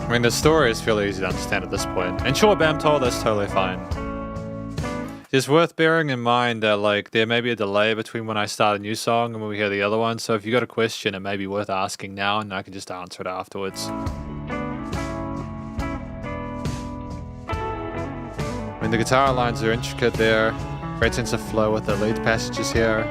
I mean, the story is fairly easy to understand at this point. And sure, Bam told, that's totally fine. It's worth bearing in mind that, like, there may be a delay between when I start a new song and when we hear the other one. So if you got a question, it may be worth asking now, and I can just answer it afterwards. I mean, the guitar lines are intricate there. Great sense of flow with the lead passages here.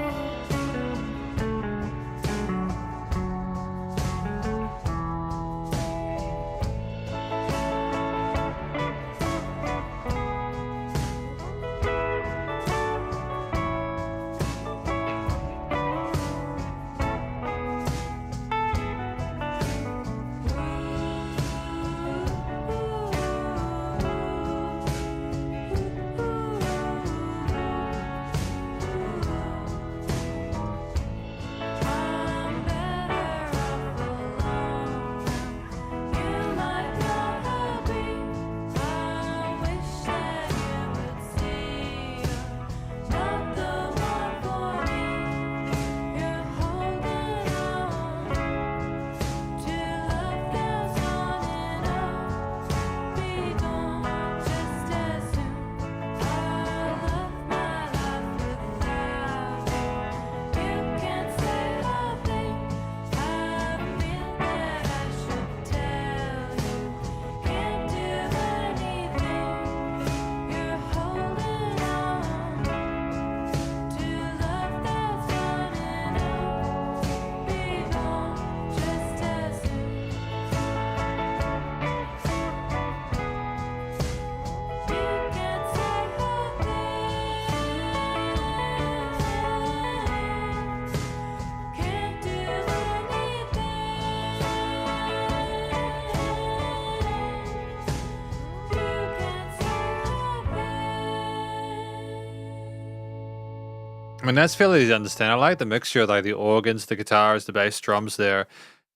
I mean, that's fairly easy to understand. I like the mixture of like the organs, the guitars, the bass, drums there.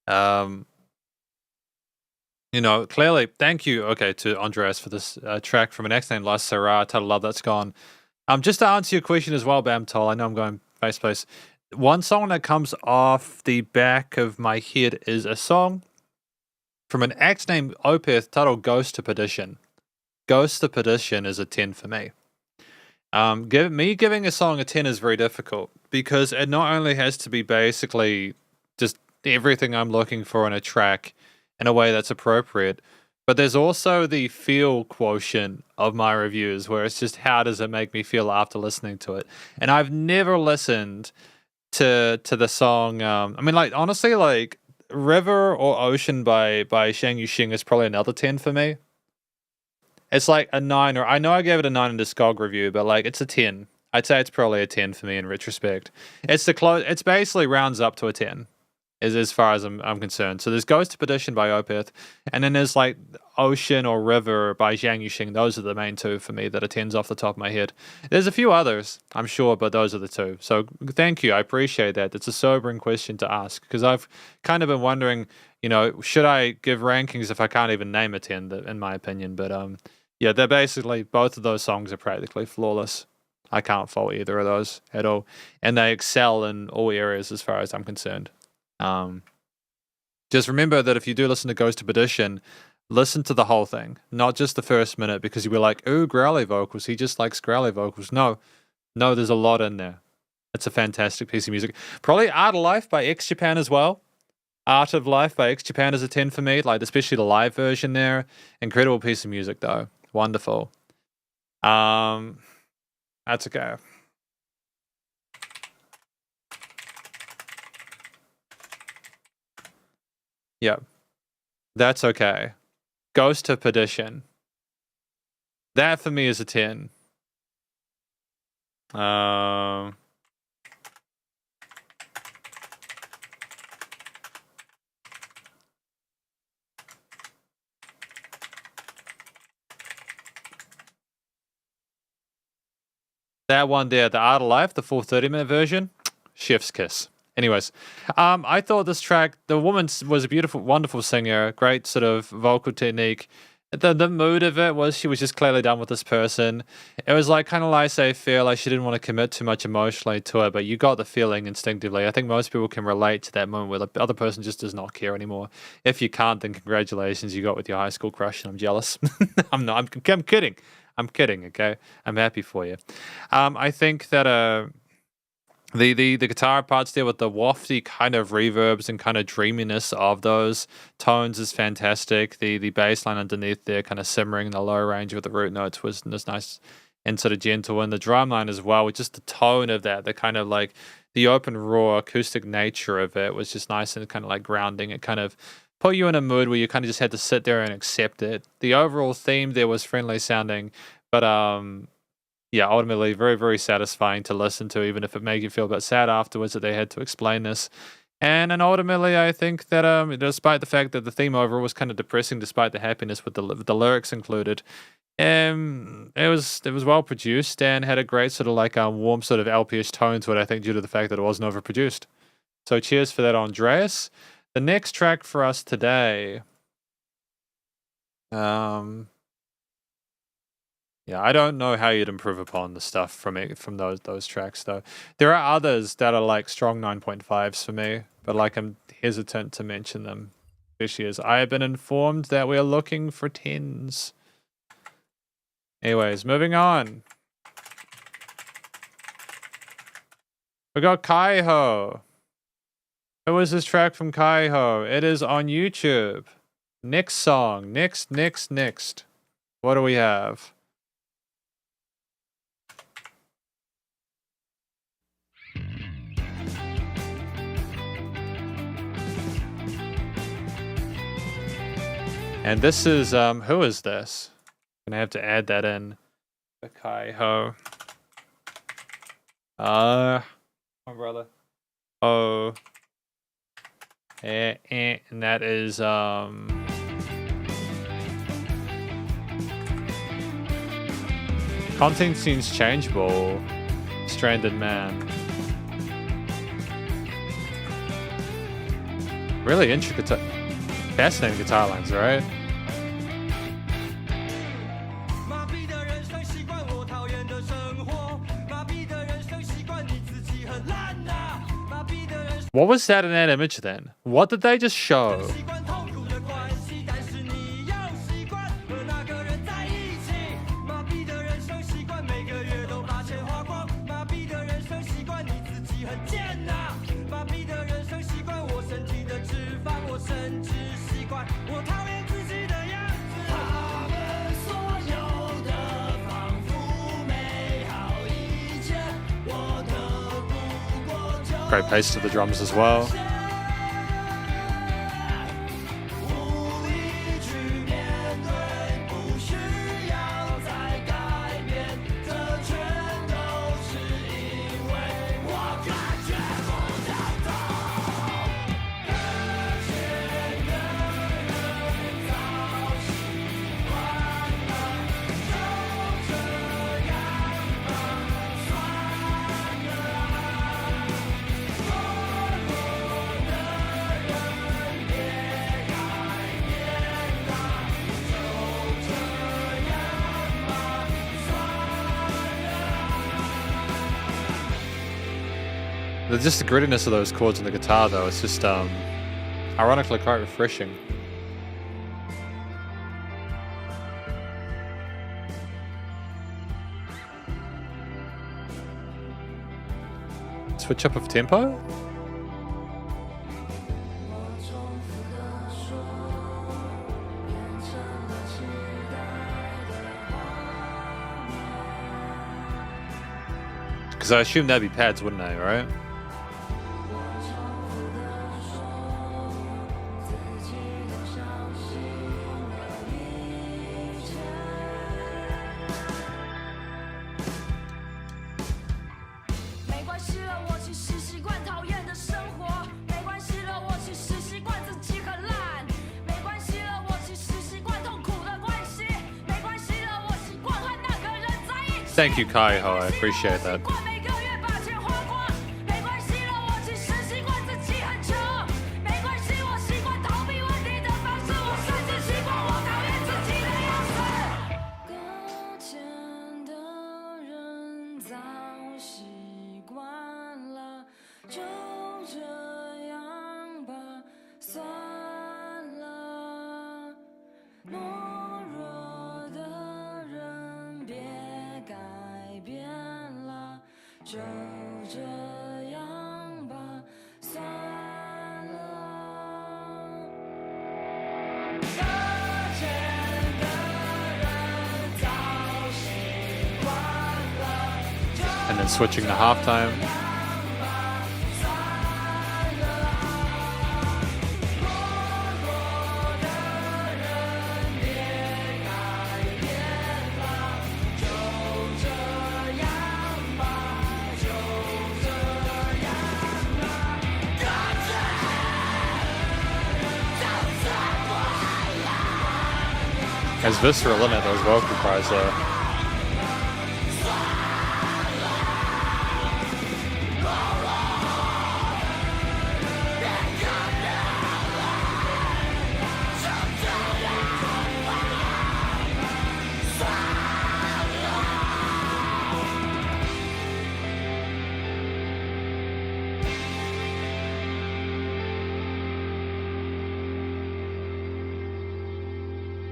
You know, clearly, thank you, okay, to Andreas for this track from an ex named La Sarah, titled Love That's Gone. Just to answer your question as well, Bamtol, I know I'm going face. One song that comes off the back of my head is a song from an ex named Opeth titled Ghost to Perdition. Ghost to Perdition is a 10 for me. Giving a song a 10 is very difficult because it not only has to be basically just everything I'm looking for in a track in a way that's appropriate, but there's also the feel quotient of my reviews where it's just how does it make me feel after listening to it. And I've never listened to the song. I mean, like, honestly, like River or Ocean by Shang Yuxing is probably another 10 for me. It's like a 9, or I know I gave it a 9 in Discog review, but like it's a 10. I'd say it's probably a 10 for me in retrospect. It's it's basically rounds up to a 10. As far as I'm concerned. So there's Ghost to Perdition by Opeth, and then there's like Ocean or River by Zhang Yuxing. Those are the main two for me that are 10s off the top of my head. There's a few others, I'm sure, but those are the two. So thank you, I appreciate that. It's a sobering question to ask, because I've kind of been wondering, you know, should I give rankings if I can't even name a 10, in my opinion. But yeah, they're basically, both of those songs are practically flawless. I can't fault either of those at all. And they excel in all areas as far as I'm concerned. Just remember that if you do listen to Ghost to Perdition, listen to the whole thing, not just the first minute, because you'll be like, ooh, growly vocals, he just likes growly vocals. No, there's a lot in there. It's a fantastic piece of music. Probably Art of Life by X Japan as well. Art of Life by X Japan is a 10 for me, like especially the live version there. Incredible piece of music though. Wonderful. That's okay. Yeah, that's okay. Ghost to Perdition. That for me is a 10. That one there, the Art of Life, the full 30-minute version, chef's kiss. Anyways, I thought this track, the woman was a beautiful, wonderful singer, great sort of vocal technique. The mood of it was she was just clearly done with this person. It was like kind of laissez-faire, like she didn't want to commit too much emotionally to it, but you got the feeling instinctively. I think most people can relate to that moment where the other person just does not care anymore. If you can't, then congratulations, you got with your high school crush, and I'm jealous. I'm kidding. I'm kidding, okay? I'm happy for you. I think that the guitar parts there with the wafty kind of reverbs and kind of dreaminess of those tones is fantastic. The bass line underneath there kind of simmering in the low range with the root notes was nice and sort of gentle. And the drum line as well, with just the tone of that, the kind of like the open raw acoustic nature of it was just nice and kind of like grounding. It kind of put you in a mood where you kind of just had to sit there and accept it. The overall theme there was friendly sounding, but yeah, ultimately very, very satisfying to listen to, even if it made you feel a bit sad afterwards that they had to explain this. And ultimately, I think that despite the fact that the theme overall was kind of depressing, despite the happiness with the lyrics included, it was well produced and had a great sort of like warm sort of LP-ish tone to it, I think, due to the fact that it wasn't overproduced. So cheers for that, Andreas. The next track for us today, yeah, I don't know how you'd improve upon the stuff from those tracks though. There are others that are like strong 9.5s for me, but like I'm hesitant to mention them, especially as I have been informed that we are looking for 10s. Anyways, moving on. We got Kaiho. Who is this track from Kaiho? It is on YouTube. Next song. Next. What do we have? And this is, who is this? Gonna have to add that in. Kaiho. My brother. Oh. And that is, content seems changeable. stranded man. Really intricate, fascinating guitar lines, right? What was that in that image then? What did they just show? Great pace to the drums as well. Just the grittiness of those chords on the guitar, though, it's just ironically quite refreshing. Switch up of tempo? Because I assume that'd be pads, wouldn't they, right? Thank you, Kaiho. I appreciate that. And then switching to halftime. As visceral in it, those vocal cries there.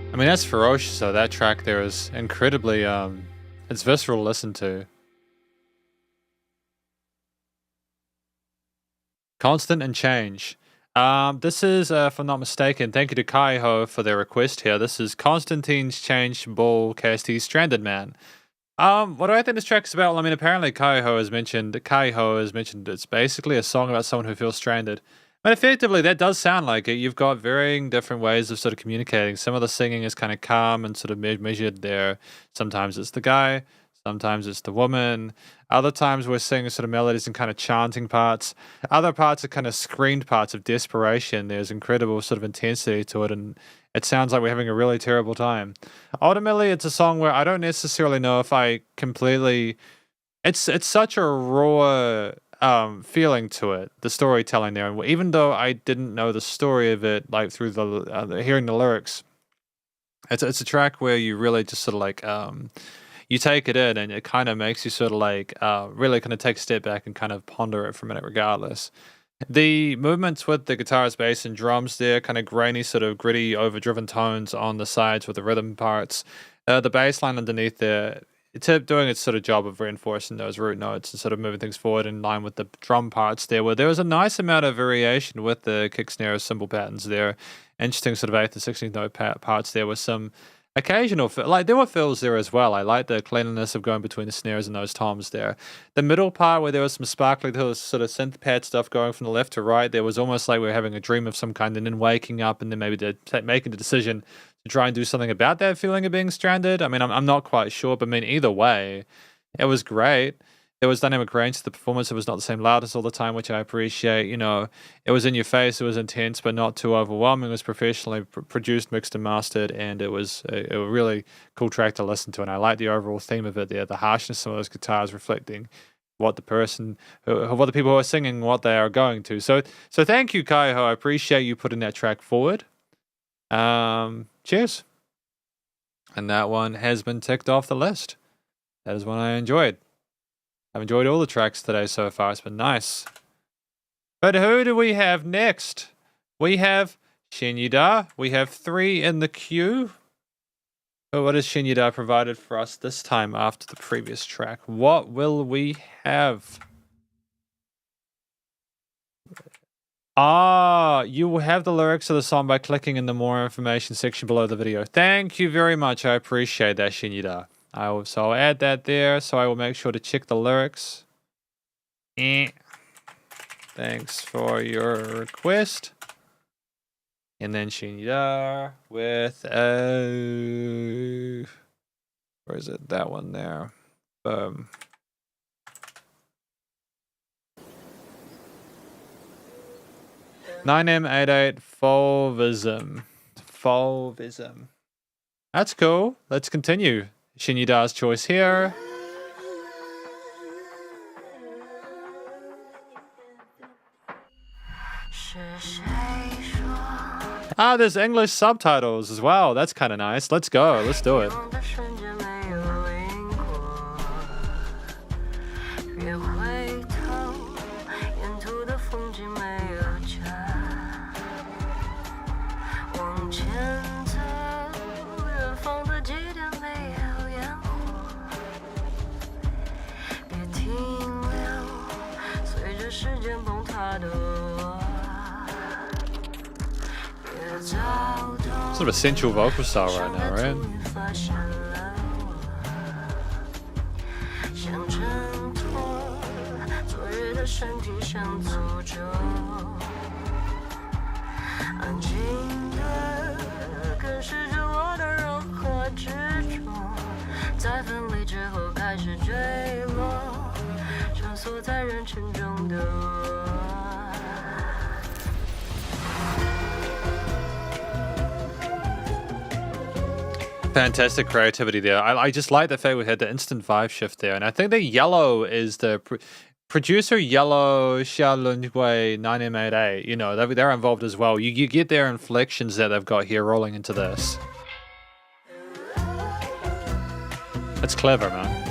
I mean, that's ferocious, though. That track there is incredibly, it's visceral to listen to. Constant and Change. This is, if I'm not mistaken, thank you to Kaiho for their request here. This is Constantine's Change Ball KST Stranded Man. What do I think this track is about? Well, I mean, apparently Kaiho has mentioned it's basically a song about someone who feels stranded. But effectively, that does sound like it. You've got varying different ways of sort of communicating. Some of the singing is kind of calm and sort of measured there. Sometimes it's the guy, sometimes it's the woman. Other times we're singing sort of melodies and kind of chanting parts. Other parts are kind of screamed parts of desperation. There's incredible sort of intensity to it, and it sounds like we're having a really terrible time. Ultimately, it's a song where I don't necessarily know if I completely it's such a raw feeling to it, the storytelling there. And even though I didn't know the story of it, like through the hearing the lyrics, it's a track where you really just sort of like you take it in, and it kind of makes you sort of like really kind of take a step back and kind of ponder it for a minute, regardless. The movements with the guitars, bass, and drums there, kind of grainy, sort of gritty, overdriven tones on the sides with the rhythm parts. The bass line underneath there, it's doing its sort of job of reinforcing those root notes and sort of moving things forward in line with the drum parts there, where there was a nice amount of variation with the kick, snare, cymbal patterns there. Interesting sort of 8th and 16th note parts there with some occasional, like there were fills there as well. I like the cleanliness of going between the snares and those toms there. The middle part where there was some sparkly, there was sort of synth pad stuff going from the left to right. There was almost like we were having a dream of some kind and then waking up and then maybe making the decision to try and do something about that feeling of being stranded. I mean, I'm not quite sure, but I mean, either way, it was great. There was dynamic range to the performance. It was not the same loudness all the time, which I appreciate. You know, it was in your face. It was intense, but not too overwhelming. It was professionally produced, mixed, and mastered, and it was a really cool track to listen to. And I like the overall theme of it there, the harshness of some of those guitars reflecting what the what the people who are singing, what they are going to. So thank you, Kaiho. I appreciate you putting that track forward. Cheers. And that one has been ticked off the list. That is one I enjoyed. I've enjoyed all the tracks today so far. It's been nice. But who do we have next? We have Shinyuda. We have 3 in the queue. But what has Shinyuda provided for us this time after the previous track? What will we have? You will have the lyrics of the song by clicking in the more information section below the video. Thank you very much. I appreciate that, Shinyuda. So I'll add that there, so I will make sure to check the lyrics. Thanks for your request. And then Shinyuda with where is it? That one there. 9M88 Fulvism. That's cool. Let's continue. Shinyuda's choice here. There's English subtitles as well. That's kind of nice. Let's go. Let's do it. Sort of a sensual vocal style right now, right? Fantastic creativity there. I just like the fact we had the instant vibe shift there. And I think the yellow is the producer yellow Xiaolunhui 9M88. You know, they're involved as well. You get their inflections that they've got here rolling into this. That's clever, man.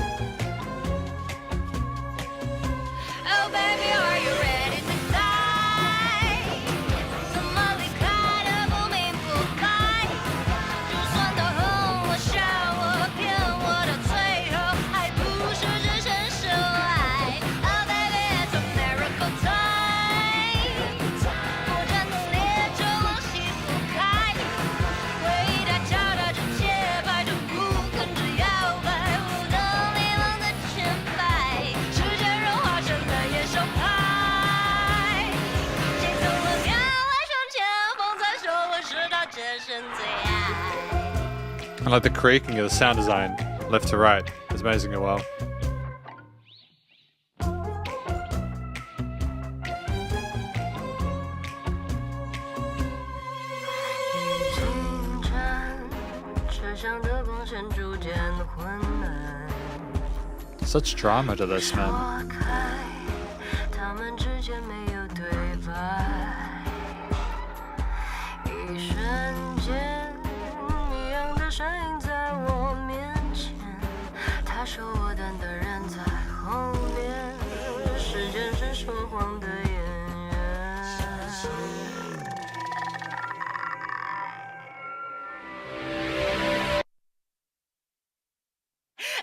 I like the creaking of the sound design, left to right. It's amazing as well. Such drama to this, man. 花开，他们之间没有对白，一瞬间，一样的身影在我面前，他说我等的人在后面，时间是说谎的演员。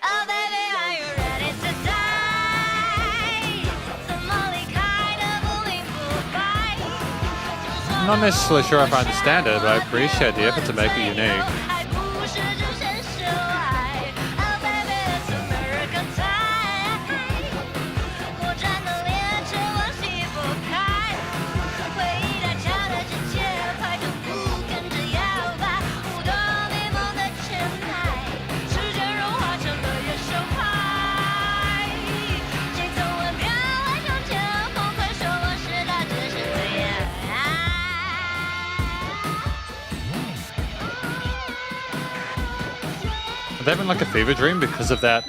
Oh baby, are you ready to die? 怎么离开的不明不白？ I'm not necessarily sure if I understand it, but I appreciate the effort to make it unique. 还不是只先秀爱。Oh baby, it's American time。 过站的列车我离不开，回忆太强的直节拍，就不跟着摇摆，舞动迷蒙的前台，时间融化成了野兽派，节奏稳漂来向前风，快说我是他只是最爱。Are they having like a fever dream because of that?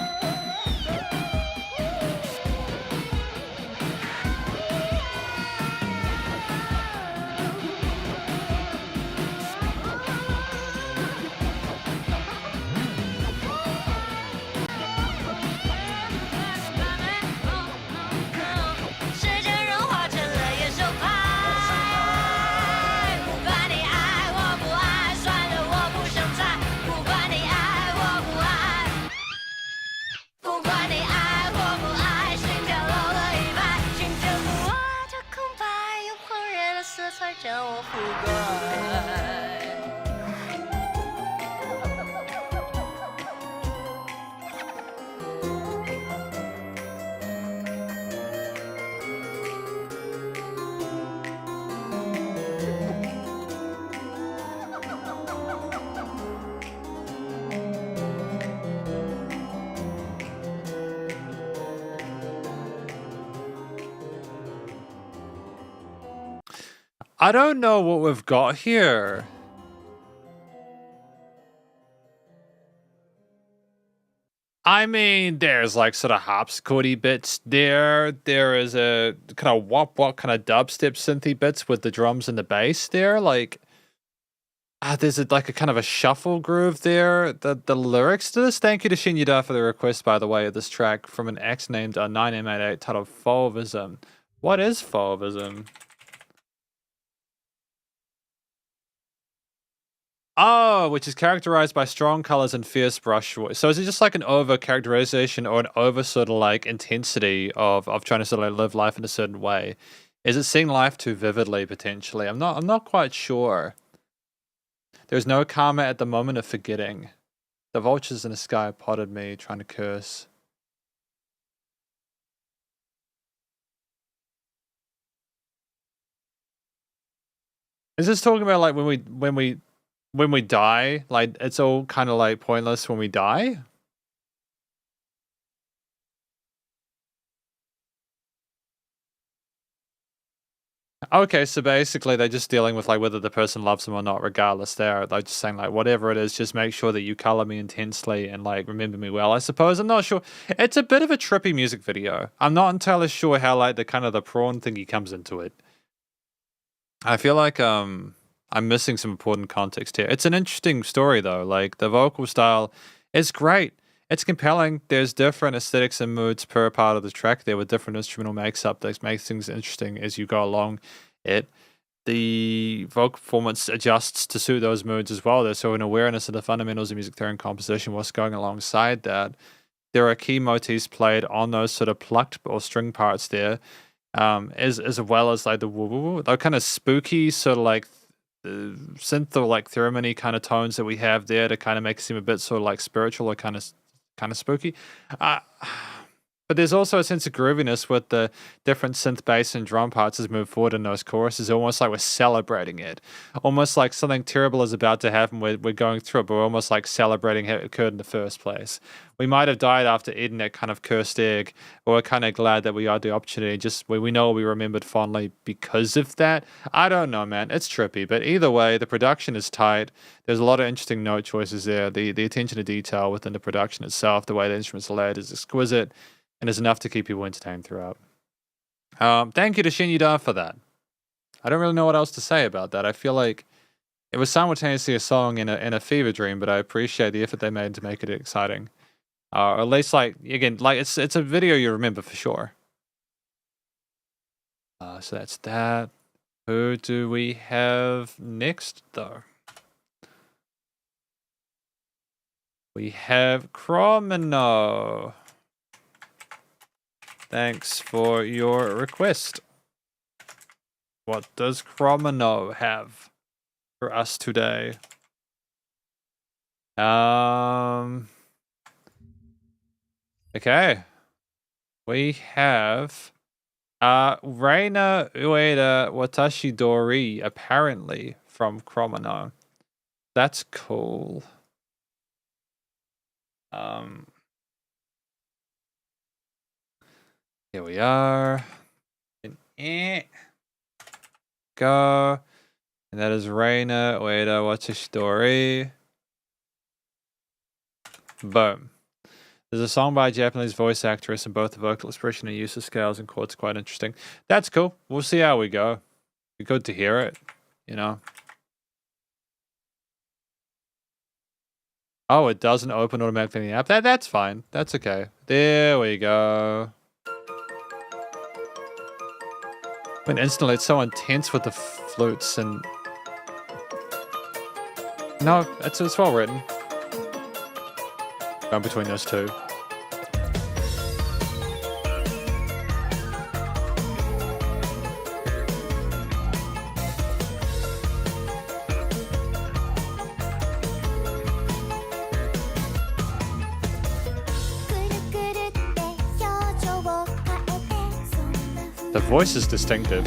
I don't know what we've got here. I mean, there's like sort of harpsichordy bits there. There is a kind of wop kind of dubstep synthy bits with the drums and the bass there. Like, there's like a kind of a shuffle groove there. The lyrics to this. Thank you to Shinyuda for the request, by the way, of this track from an ex named 9M88 titled Fauvism. What is Fauvism? Oh, which is characterized by strong colors and fierce brush. So is it just like an over characterization or an over sort of like intensity of trying to sort of live life in a certain way? Is it seeing life too vividly potentially? I'm not quite sure. There's no karma at the moment of forgetting. The vultures in the sky potted me, trying to curse. Is this talking about like when we die, like it's all kind of like pointless when we die? Okay, so basically they're just dealing with like whether the person loves them or not, regardless. They're just saying like whatever it is, just make sure that you color me intensely and like remember me well. I suppose I'm not sure. It's a bit of a trippy music video. I'm not entirely sure how like the kind of the prawn thingy comes into it. I feel like I'm missing some important context here. It's an interesting story though. Like the vocal style is great. It's compelling. There's different aesthetics and moods per part of the track there with different instrumental makes-up that makes things interesting as you go along it. The vocal performance adjusts to suit those moods as well. There's so an awareness of the fundamentals of music theory and composition whilst going alongside that. There are key motifs played on those sort of plucked or string parts there, as well as like the kind of spooky sort of like synth or like theremin kind of tones that we have there to kind of make it seem a bit sort of like spiritual or kind of spooky. But But there's also a sense of grooviness with the different synth bass and drum parts as we move forward in those choruses. Almost like we're celebrating it. Almost like something terrible is about to happen. We're going through it, but we're almost like celebrating it occurred in the first place. We might have died after eating that kind of cursed egg, but we're kind of glad that we had the opportunity. Just we know we remembered fondly because of that. I don't know, man. It's trippy, but either way, the production is tight. There's a lot of interesting note choices there. The attention to detail within the production itself, the way the instruments are laid, is exquisite, and is enough to keep people entertained throughout. Thank you to Shin Yuda for that. I don't really know what else to say about that. I feel like it was simultaneously a song and a fever dream, but I appreciate the effort they made to make it exciting. Or at least, like, again, like it's a video you remember for sure. So that's that. Who do we have next, though? We have Chromino. Thanks for your request. What does Chromino have for us today? Okay. We have Reina Ueda Watashi Dori, apparently, from Chromino. That's cool. Here we are. Go. And that is Reina Ueda Watashi Dori. Boom. There's a song by a Japanese voice actress, and both the vocal expression and use of scales and chords are quite interesting. That's cool. We'll see how we go. Be good to hear it, you know. Oh, it doesn't open automatically in the app. That's fine. That's okay. There we go. When instantly it's so intense with the flutes and... No, it's well written. Going between those two. The voice is distinctive.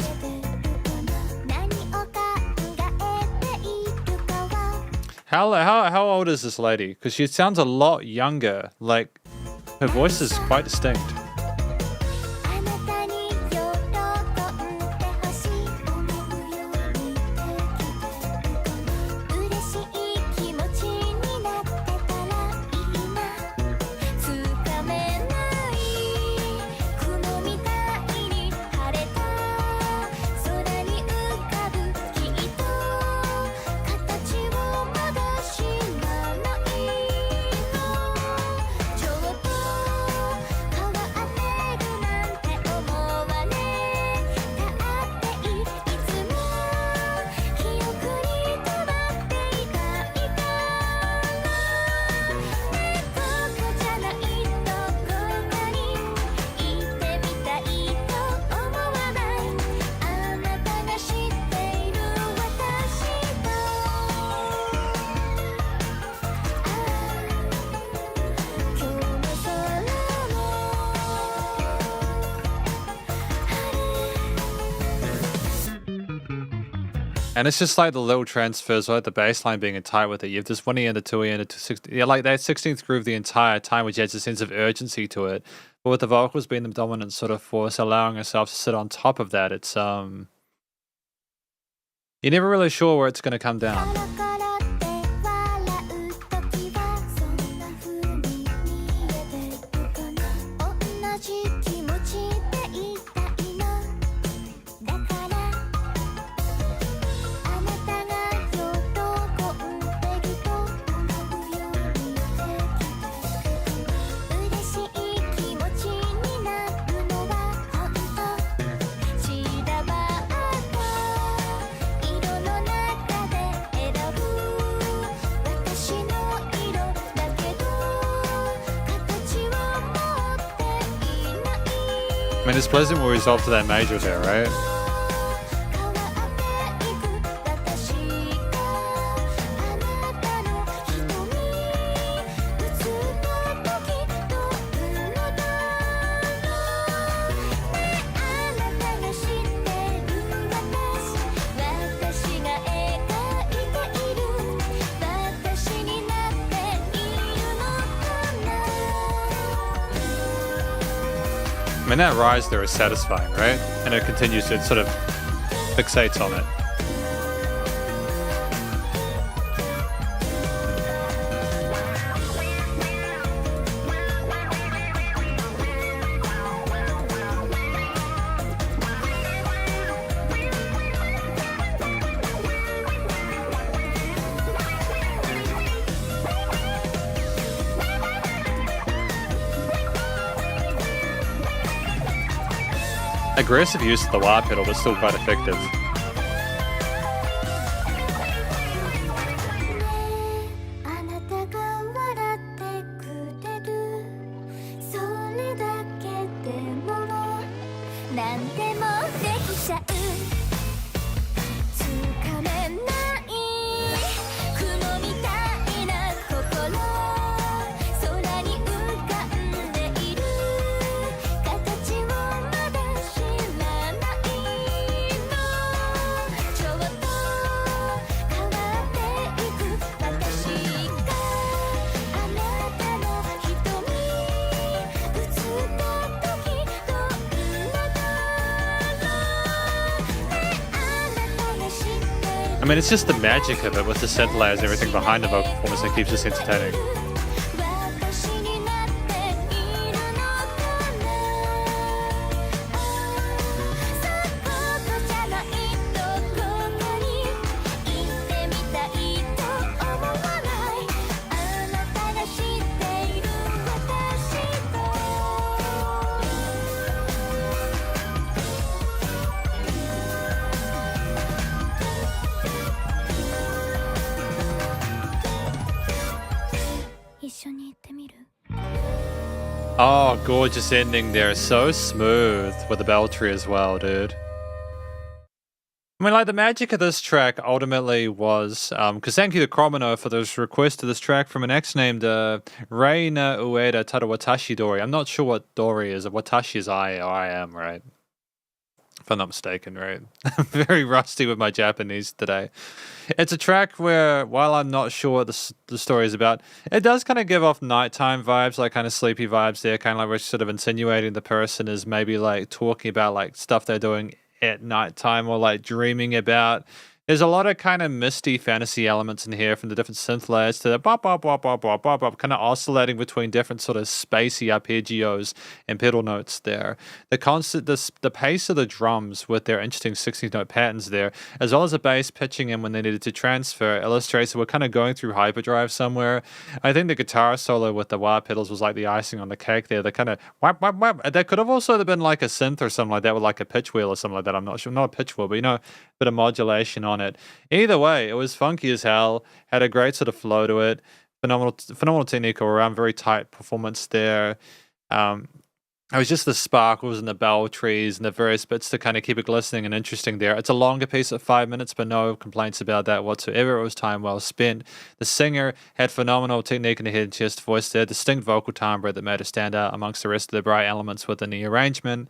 How old is this lady? Because she sounds a lot younger. Like, her voice is quite distinct. And it's just like the little transfers, right? The bass line being in tight with it. You have this 1E and a 2E and a 2/16. Yeah, like that 16th groove the entire time, which adds a sense of urgency to it. But with the vocals being the dominant sort of force, allowing herself to sit on top of that, it's you're never really sure where it's going to come down. I mean, it's pleasant we resolve to that major there, right? I mean, that rise there is satisfying, right? And it continues to, it sort of fixates on it. Aggressive use of the wah pedal, but still quite effective. あなたが笑ってくれるそれだけでも何でもできちゃうつかめない雲みたいな心空に浮かんでいる形をまだ知らないのちょっと変わっていく私があなたの瞳映った時どんなだろうねあなたが知ってる I mean, it's just the magic of it with the synth layers and everything behind the vocal performance that keeps us entertaining. 私になっているのかなそうことじゃないどこかに行ってみたいと思わないあなたが知っている私と 一緒に行ってみる Oh, gorgeous ending there. So smooth with the bell tree as well, dude. I mean, like, the magic of this track ultimately was, because thank you to Chromino for this request to this track from an ex named Reina Ueda Tarawatashi Dori. I'm not sure what Dori is. Watashi is I or I am, right? If I'm not mistaken, right? I'm very rusty with my Japanese today. It's a track where, while I'm not sure what the story is about, it does kind of give off nighttime vibes, like kind of sleepy vibes there, kind of like we're sort of insinuating the person is maybe like talking about like stuff they're doing at nighttime or like dreaming about. There's a lot of kind of misty fantasy elements in here from the different synth layers to the bop bop bop bop bop bop bop, kind of oscillating between different sort of spacey arpeggios and pedal notes there. The pace of the drums with their interesting 16-note patterns there, as well as the bass pitching in when they needed to transfer, illustrates that we're kind of going through hyperdrive somewhere. I think the guitar solo with the wah pedals was like the icing on the cake there. They kind of whap whap whap. That could have also been like a synth or something like that with like a pitch wheel or something like that. I'm not sure, not a pitch wheel, but you know, a bit of modulation on it. Either way, it was funky as hell, had a great sort of flow to it, phenomenal technique all around, very tight performance there. It was just the sparkles and the bell trees and the various bits to kind of keep it glistening and interesting there. It's a longer piece at 5 minutes, but no complaints about that whatsoever. It was time well spent. The singer had phenomenal technique in the head and chest voice there, distinct vocal timbre that made it stand out amongst the rest of the bright elements within the arrangement.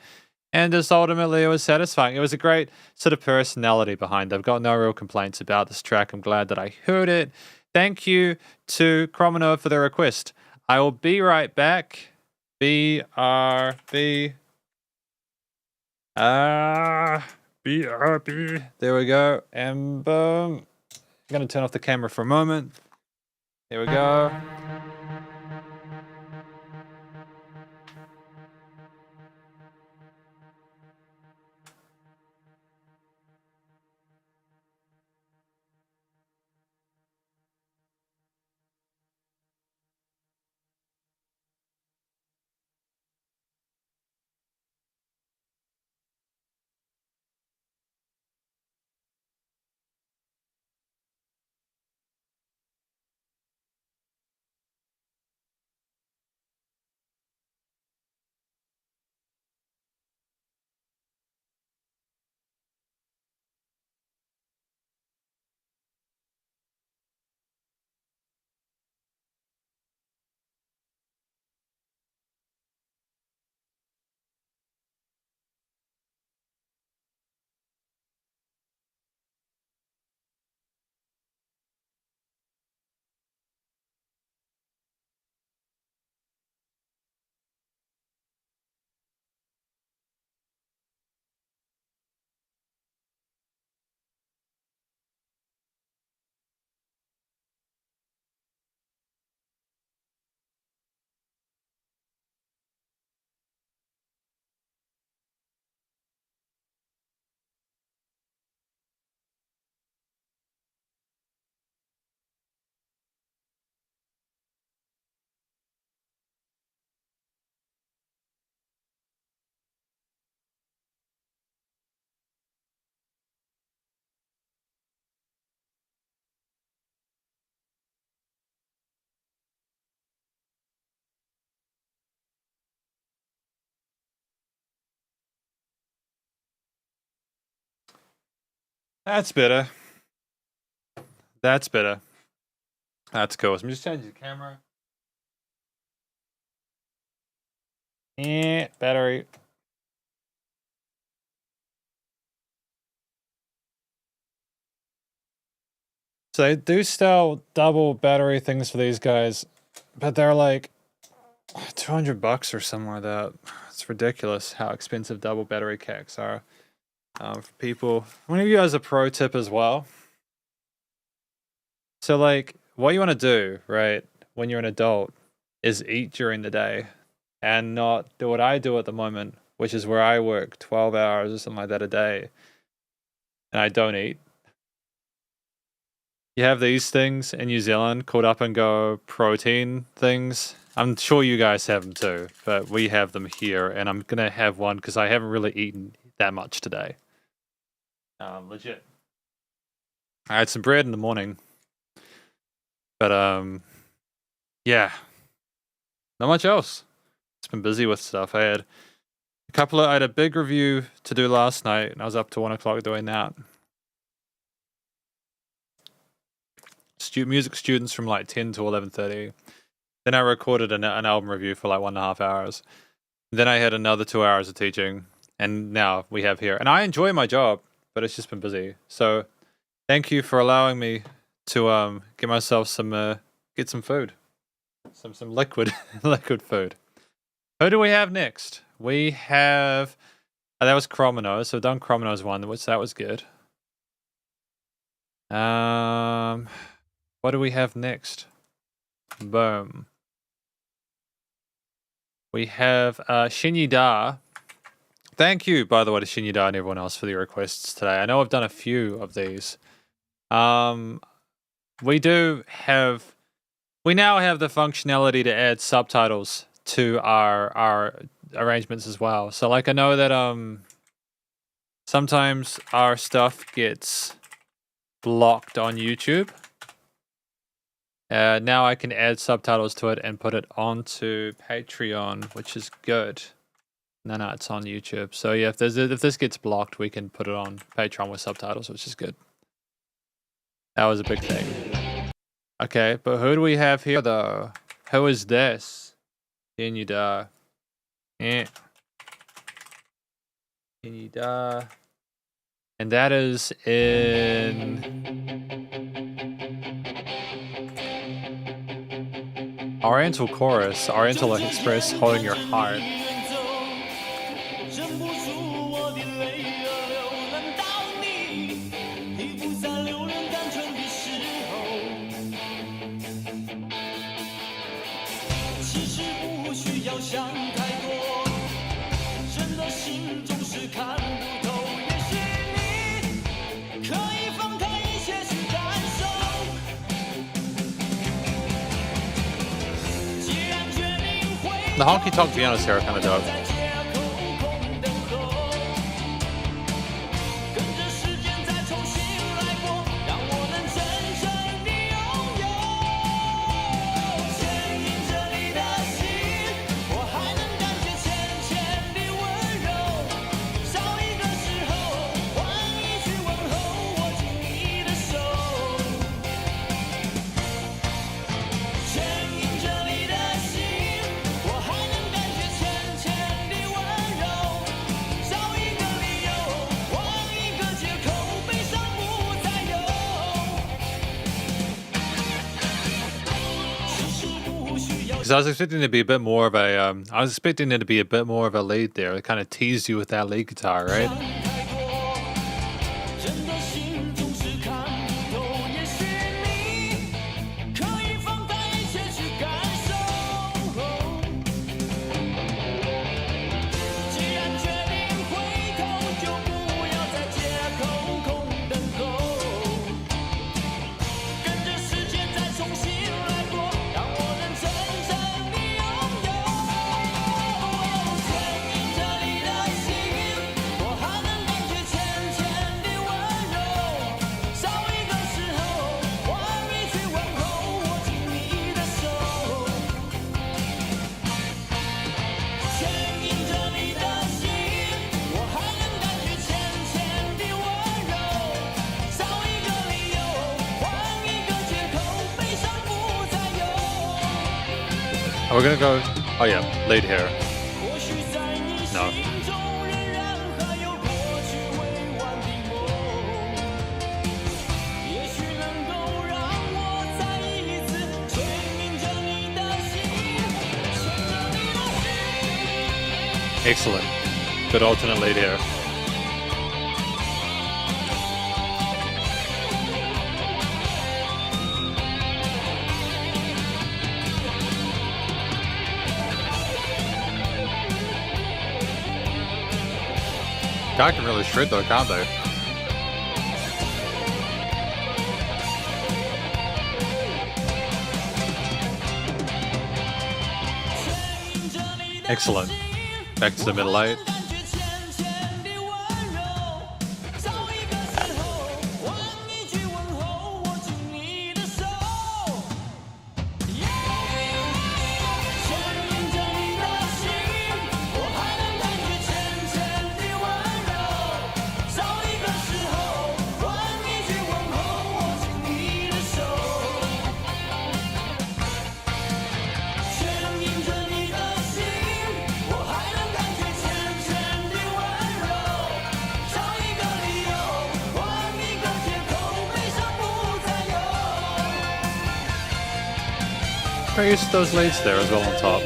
And just ultimately, it was satisfying. It was a great sort of personality behind it. I've got no real complaints about this track. I'm glad that I heard it. Thank you to Chromino for the request. I will be right back. BRB. BRB. There we go. And boom. I'm going to turn off the camera for a moment. There we go. That's better. That's better. That's cool. So I'm just changing the camera. Yeah, battery. So they do sell double battery things for these guys, but they're like $200 or something like that. It's ridiculous how expensive double battery cacks are. For people, I'm gonna give you guys a pro tip as well. So like, what you want to do, right, when you're an adult, is eat during the day, and not do what I do at the moment, which is where I work 12 hours or something like that a day, and I don't eat. You have these things in New Zealand called Up and Go protein things. I'm sure you guys have them too, but we have them here, and I'm gonna have one because I haven't really eaten that much today. Legit. I had some bread in the morning, but yeah, not much else. It's been busy with stuff. I had a big review to do last night, and I was up to 1 o'clock doing that. Music students from like 10 to 11:30. Then I recorded an album review for like 1.5 hours. Then I had another 2 hours of teaching, and now we have here. And I enjoy my job, but it's just been busy. So thank you for allowing me to get myself some get some food, some liquid liquid food. Who do we have next? We have that was Chromino. So done Chromino's one, which that was good. What do we have next? Boom. We have Shinyi Da. Thank you, by the way, to Shinyi Da and everyone else for the requests today. I know I've done a few of these. We now have the functionality to add subtitles to our arrangements as well. So like I know that sometimes our stuff gets blocked on YouTube. Now I can add subtitles to it and put it onto Patreon, which is good. No, it's on YouTube. So yeah, if this gets blocked, we can put it on Patreon with subtitles, which is good. That was a big thing. Okay, but who do we have here though? Who is this? Shinyi Da. Yeah. Shinyi Da. And that is in Oriental Chorus, Oriental Express, Holding Your Heart. The honky tonk pianos here are kind of dope. Because I was expecting there to be a bit more of a, I was expecting there to be a bit more of a lead there. It kind of teased you with that lead guitar, right? We're gonna go. Oh yeah, lead here. No. Excellent. Good alternate lead here. Guy can really shred though, can't they? Excellent. Back to the middle eight. Very used to those leads there as well on top.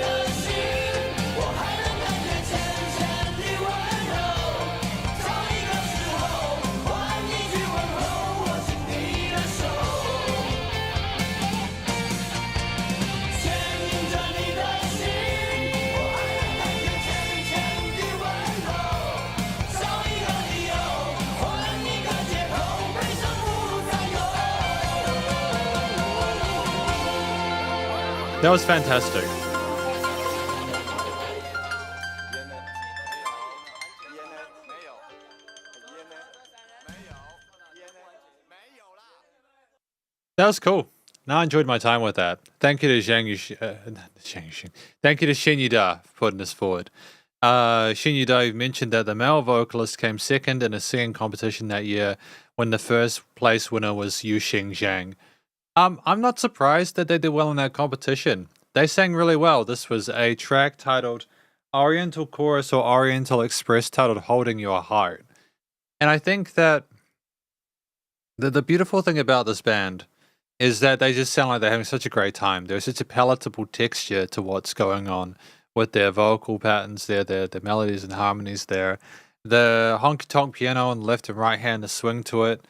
That was fantastic. That was cool. No, I enjoyed my time with that. Thank you to Thank you to Shin Yuda for putting this forward. Shin Yuda mentioned that the male vocalist came second in a singing competition that year when the first place winner was Yu Xing Zhang. I'm not surprised that they did well in that competition. They sang really well. This was a track titled Oriental Chorus or Oriental Express titled Holding Your Heart. And I think that the beautiful thing about this band is that they just sound like they're having such a great time. There's such a palatable texture to what's going on with their vocal patterns there, their melodies and harmonies there. The honky-tonk piano on the left and right hand, the swing to it.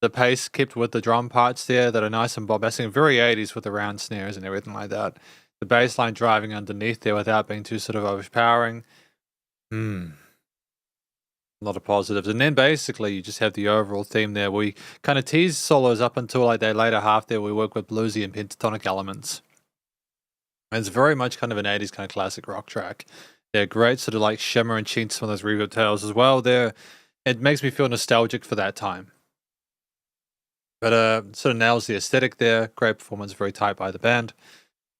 The pace kept with the drum parts there that are nice and bombastic, very 80s with the round snares and everything like that. The bass line driving underneath there without being too sort of overpowering. A lot of positives. And then basically you just have the overall theme there. We kind of tease solos up until like their later half there. We work with bluesy and pentatonic elements. And it's very much kind of an 80s kind of classic rock track. They're great sort of like shimmer and sheen, some of those reverb tails as well there. It makes me feel nostalgic for that time. But sort of nails the aesthetic there. Great performance, very tight by the band.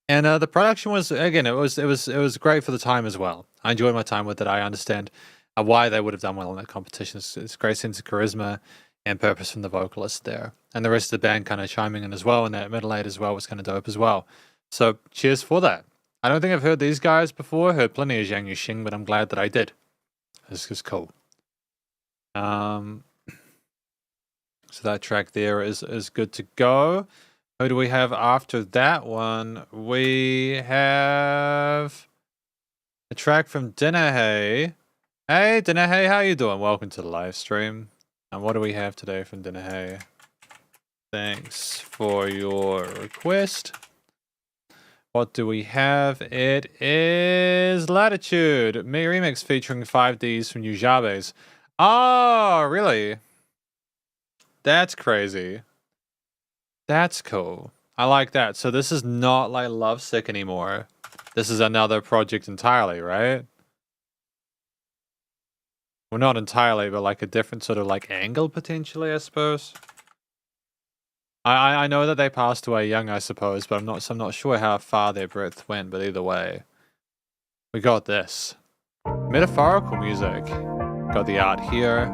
And the production was, again, it was great for the time as well. I enjoyed my time with it. I understand why they would have done well in that competition. It's a great sense of charisma and purpose from the vocalist there. And the rest of the band kind of chiming in as well, and that middle eight as well was kind of dope as well. So cheers for that. I don't think I've heard these guys before. Heard plenty of Zhang Yuxing, but I'm glad that I did. This is cool. So that track there is good to go. Who do we have after that one? We have a track from Dinahay. Hey, Dinahay, how you doing? Welcome to the live stream. And what do we have today from Dinahay? Thanks for your request. What do we have? It is Latitude, me remix featuring 5Ds from Ujabes. Oh, really? That's crazy. That's cool. I like that. So this is not like Lovesick anymore. This is another project entirely, right? Well, not entirely, but like a different sort of like angle potentially, I suppose. I know that they passed away young, I suppose, but I'm not sure how far their breadth went, but either way. We got this. Metaphorical music. Got the art here.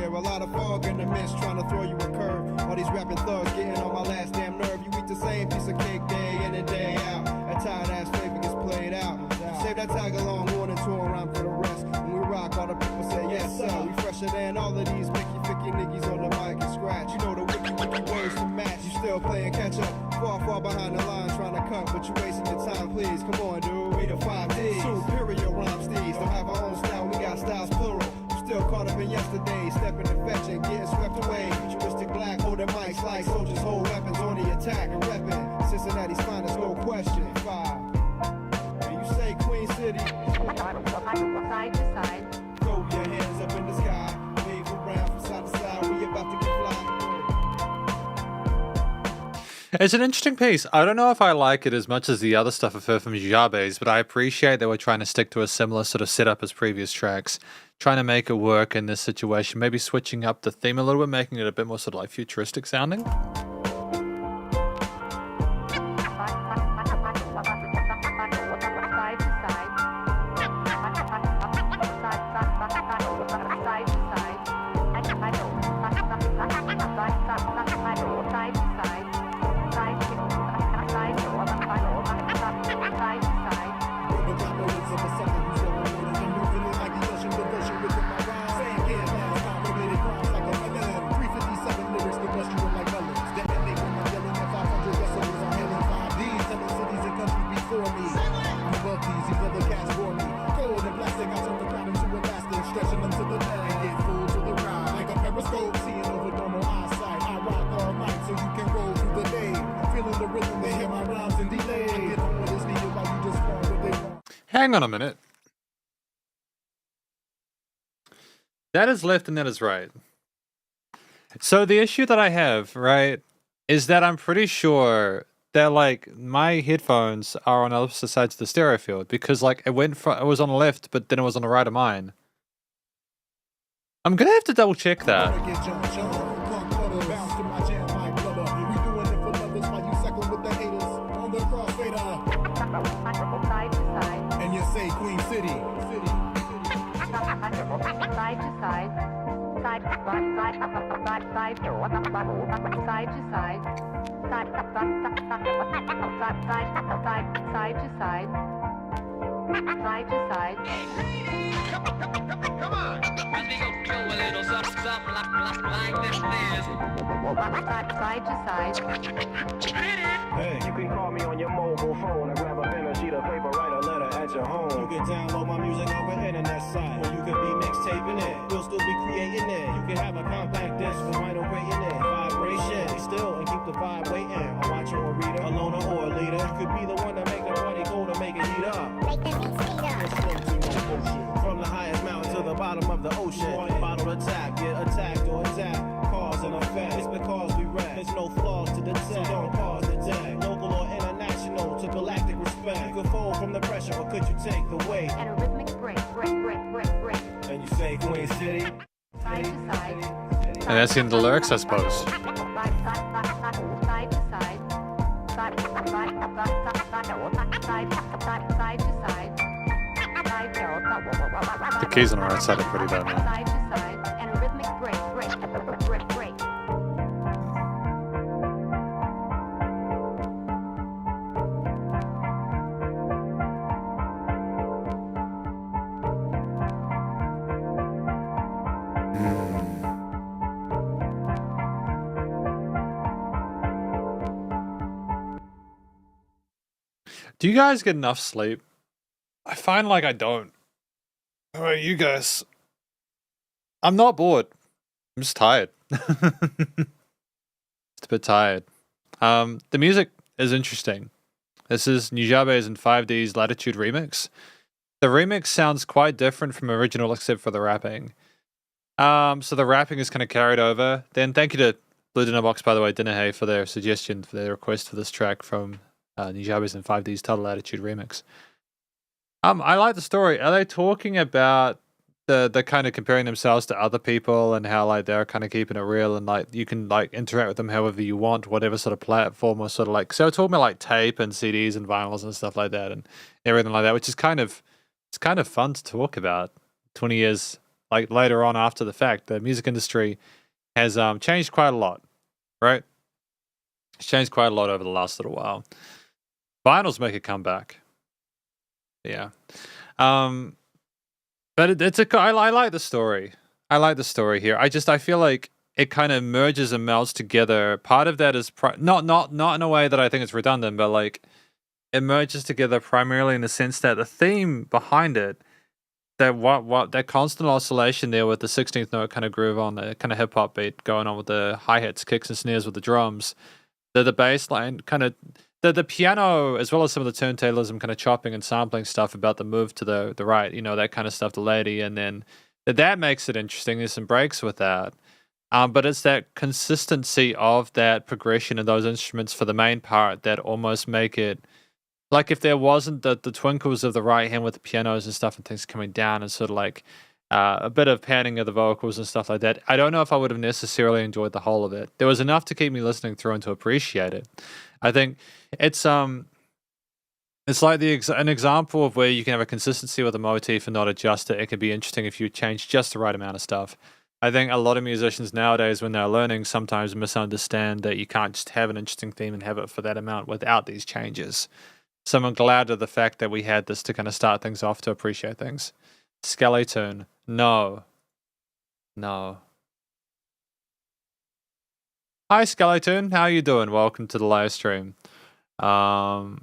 there. A lot of fog in the mist trying to throw you a curve. All these rapping thugs getting on my last damn nerve. You eat the same piece of cake day in and day out. That tired ass flavor gets played out. Save that tiger long warning to around for the rest. When we rock, all the people say yes sir. We fresher than all of these ficky niggas on the mic and scratch. You know the wiki words to match. You still playing catch up. Far behind the line trying to cut, but you wasting your time, please. Come on, dude. We the 5Ds. Superior rhyme steeds. Don't have our own style, we got styles plural. You still caught up in yesterday. Stepping and fetching, getting swept away. Futuristic black, holding mics like soldiers hold weapons on the attack and repping. Cincinnati's finest, no question. 5. And you say Queen City. Side to side. Throw your hands up in the sky. Wave around from side to side. We about to get fly. It's an interesting piece. I don't know if I like it as much as the other stuff I've heard from Jabez, but I appreciate they were trying to stick to a similar sort of setup as previous tracks, trying to make it work in this situation, maybe switching up the theme a little bit, making it a bit more sort of like futuristic sounding. Hang on a minute. That is left and that is right. So the issue that I have, right, is that I'm pretty sure that like my headphones are on opposite sides of the stereo field because like it was on the left, but then it was on the right of mine. I'm gonna have to double check that. And you say Queen City. Side to side. Side to side. Side to side. Side to side. Side to side. Come on. As we go do a little something like this. Side to side. Hey, you can call me on your mobile phone. I grab a pen, a sheet of paper, write a letter at your home. You can download my music over internet site. Or you can be mixtaping it. We'll still be creating it. You can have a compact disc with vinyl creating it. Vibration, be still and keep the vibe waiting. I'm watching a reader, a loner or a leader. You could be the one to make the party go to make it heat up. Make the beats heat up. From the highest mountain to the bottom of the ocean. Bottle to tap, get attacked or attacked. Cause and effect. It's because we rap. There's no flaws to detect. So don't pause the day. Local or international to galactic respect. You could fold from the pressure, or could you take the weight? And a rhythmic break. And you say Queen City. Side to side. And that's in the lyrics, I suppose. Side to side. Side to side. The keys on the right side are pretty bad, man. Side to side. And a rhythmic break. Do you guys get enough sleep? I find like I don't. How about you guys? I'm not bored. I'm just tired. Just a bit tired. The music is interesting. This is Nujabe's and 5D's Latitude remix. The remix sounds quite different from original except for the rapping. So the rapping is kind of carried over. Then thank you to Blue Dinner Box, by the way, Dinner Hay, for their suggestion, for their request for this track from Nujabe's and 5D's Total Latitude remix. I like the story. Are they talking about the kind of comparing themselves to other people and how like they're kind of keeping it real and like you can like interact with them however you want, whatever sort of platform or sort of like, so we're talking about like tape and CDs and vinyls and stuff like that and everything like that, which is kind of, it's kind of fun to talk about 20 years like later on after the fact, the music industry has changed quite a lot, right? It's changed quite a lot over the last little while. Vinyls make a comeback. Yeah. But I like the story. I like the story here. I feel like it kind of merges and melds together. Part of that is not in a way that I think it's redundant, but like it merges together primarily in the sense that the theme behind it, that constant oscillation there with the 16th note kind of groove on the kind of hip hop beat going on with the hi-hats, kicks and snares with the drums, the bass line kind of the piano, as well as some of the turntablism kind of chopping and sampling stuff about the move to the right, that kind of stuff, the lady, and then that makes it interesting. There's some breaks with that. But it's that consistency of that progression of those instruments for the main part that almost make it like if there wasn't the twinkles of the right hand with the pianos and stuff and things coming down and sort of like a bit of panning of the vocals and stuff like that. I don't know if I would have necessarily enjoyed the whole of it. There was enough to keep me listening through and to appreciate it. I think it's like an example of where you can have a consistency with a motif and not adjust it. It can be interesting if you change just the right amount of stuff. I think a lot of musicians nowadays, when they're learning, sometimes misunderstand that you can't just have an interesting theme and have it for that amount without these changes. So I'm glad of the fact that we had this to kind of start things off to appreciate things. Skeleton. No. Hi, Skeleton. How you doing? Welcome to the live stream. Yeah.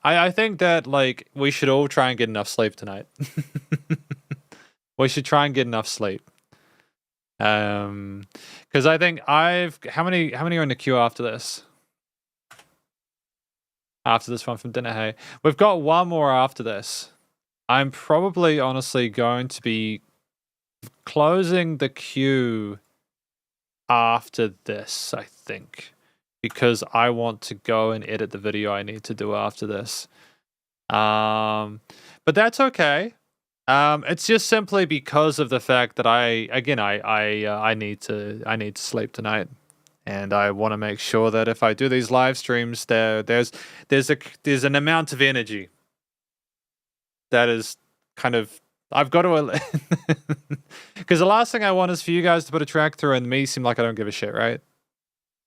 I think that, like, we should all try and get enough sleep tonight. We should try and get enough sleep. Because I think how many are in the queue after this? After this one from Dinner Hey. We've got one more after this. I'm probably honestly going to be closing the queue after this, I think. Because I want to go and edit the video I need to do after this. But that's okay. It's just simply because of the fact that I need to sleep tonight. And I want to make sure that if I do these live streams, there's an amount of energy that is kind of I've got to because the last thing I want is for you guys to put a track through and me seem like I don't give a shit, right?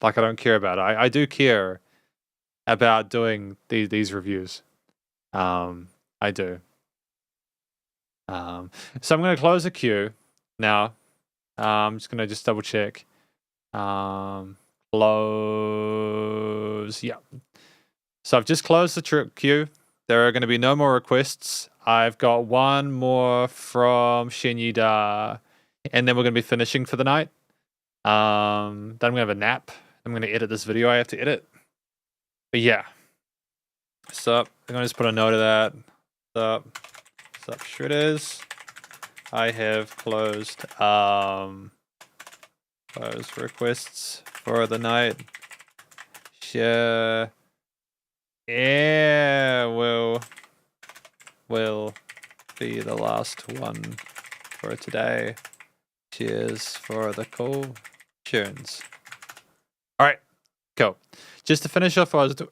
Like I don't care about it. I do care about doing these reviews. I do. So I'm going to close the queue now. I'm just going to double check. Close. Yeah. So I've just closed the queue. There are going to be no more requests. I've got one more from Shenyida, and then we're going to be finishing for the night. Then I'm going to have a nap. I'm going to edit this video I have to edit. But yeah. So I'm going to just put a note of that. Sup, shredders. I have closed those requests for the night. Sure. Yeah, will be the last one for today. Cheers for the cool tunes. All right, cool. Just to finish off, I was doing.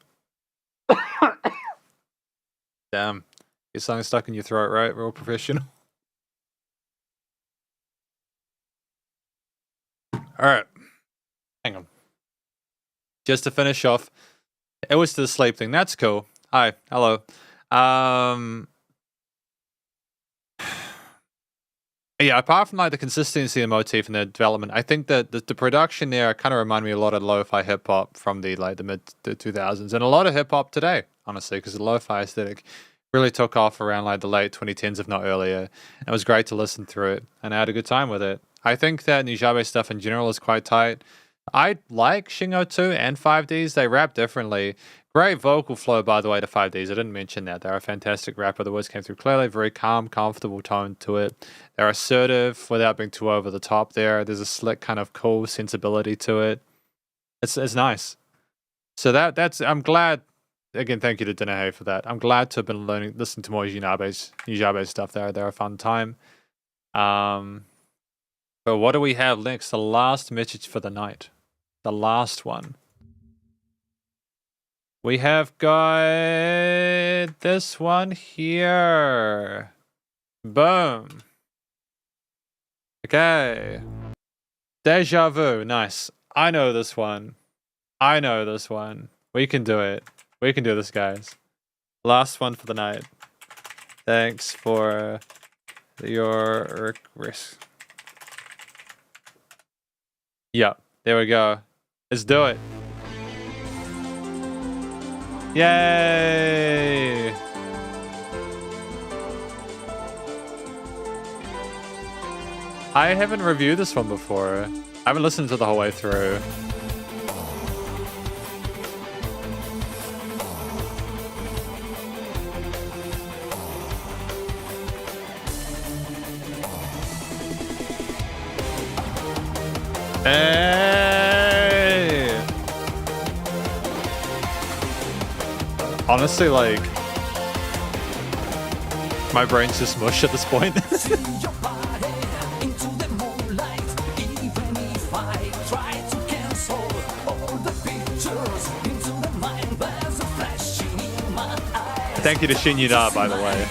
Damn, get something stuck in your throat, right? We're all professional. All right, hang on. Just to finish off, it was the sleep thing. That's cool. Hi, hello. Yeah, apart from like the consistency of the motif and the development, I think that the production there kind of reminded me a lot of lo-fi hip hop from the mid 2000s and a lot of hip hop today, honestly, because the lo-fi aesthetic really took off around like the late 2010s, if not earlier. It was great to listen through it, and I had a good time with it. I think that Nijabe stuff in general is quite tight. I like Shingo 2 and 5Ds. They rap differently. Great vocal flow, by the way, to 5Ds. I didn't mention that. They're a fantastic rapper. The words came through clearly. Very calm, comfortable tone to it. They're assertive without being too over the top there. There's a slick kind of cool sensibility to it. It's nice. So that's I'm glad. Again, thank you to Dinahe for that. I'm glad to have been listening to more Nijabe stuff there. They're a fun time. But what do we have next? The last message for the night. The last one. We have got this one here. Boom. Okay. Deja vu. Nice. I know this one. I know this one. We can do it. We can do this, guys. Last one for the night. Thanks for your risk. Yep. There we go. Let's do it. Yay! I haven't reviewed this one before. I haven't listened to it the whole way through. Hey! Honestly, like, my brain's just mush at this point. Thank you to Shinyuda, by the way.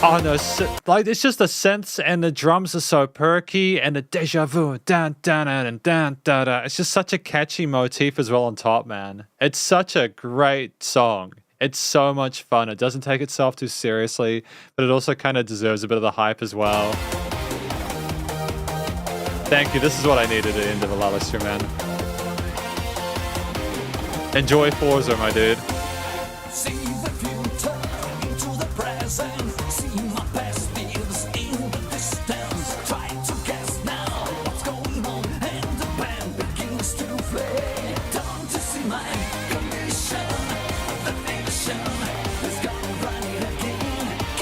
Oh no, like it's just the synths and the drums are so perky and the deja vu, dan dan dan dan da da. It's just such a catchy motif as well on top, man. It's such a great song. It's so much fun. It doesn't take itself too seriously, but it also kind of deserves a bit of the hype as well. Thank you. This is what I needed at the end of the LIVESTREAM, man. Enjoy Forza, my dude.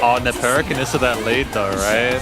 Oh, and the perkiness of that lead though, right?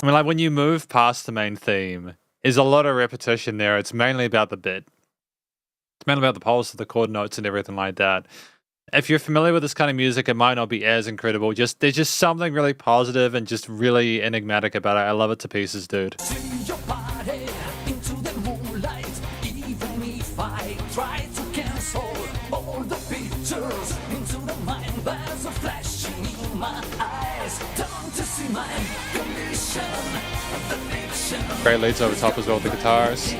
I mean, like, when you move past the main theme, there's a lot of repetition there. It's mainly about the bit. It's mainly about the pulse of the chord notes and everything like that. If you're familiar with this kind of music, it might not be as incredible. There's just something really positive and just really enigmatic about it. I love it to pieces, dude. Great leads over top as well with the guitars.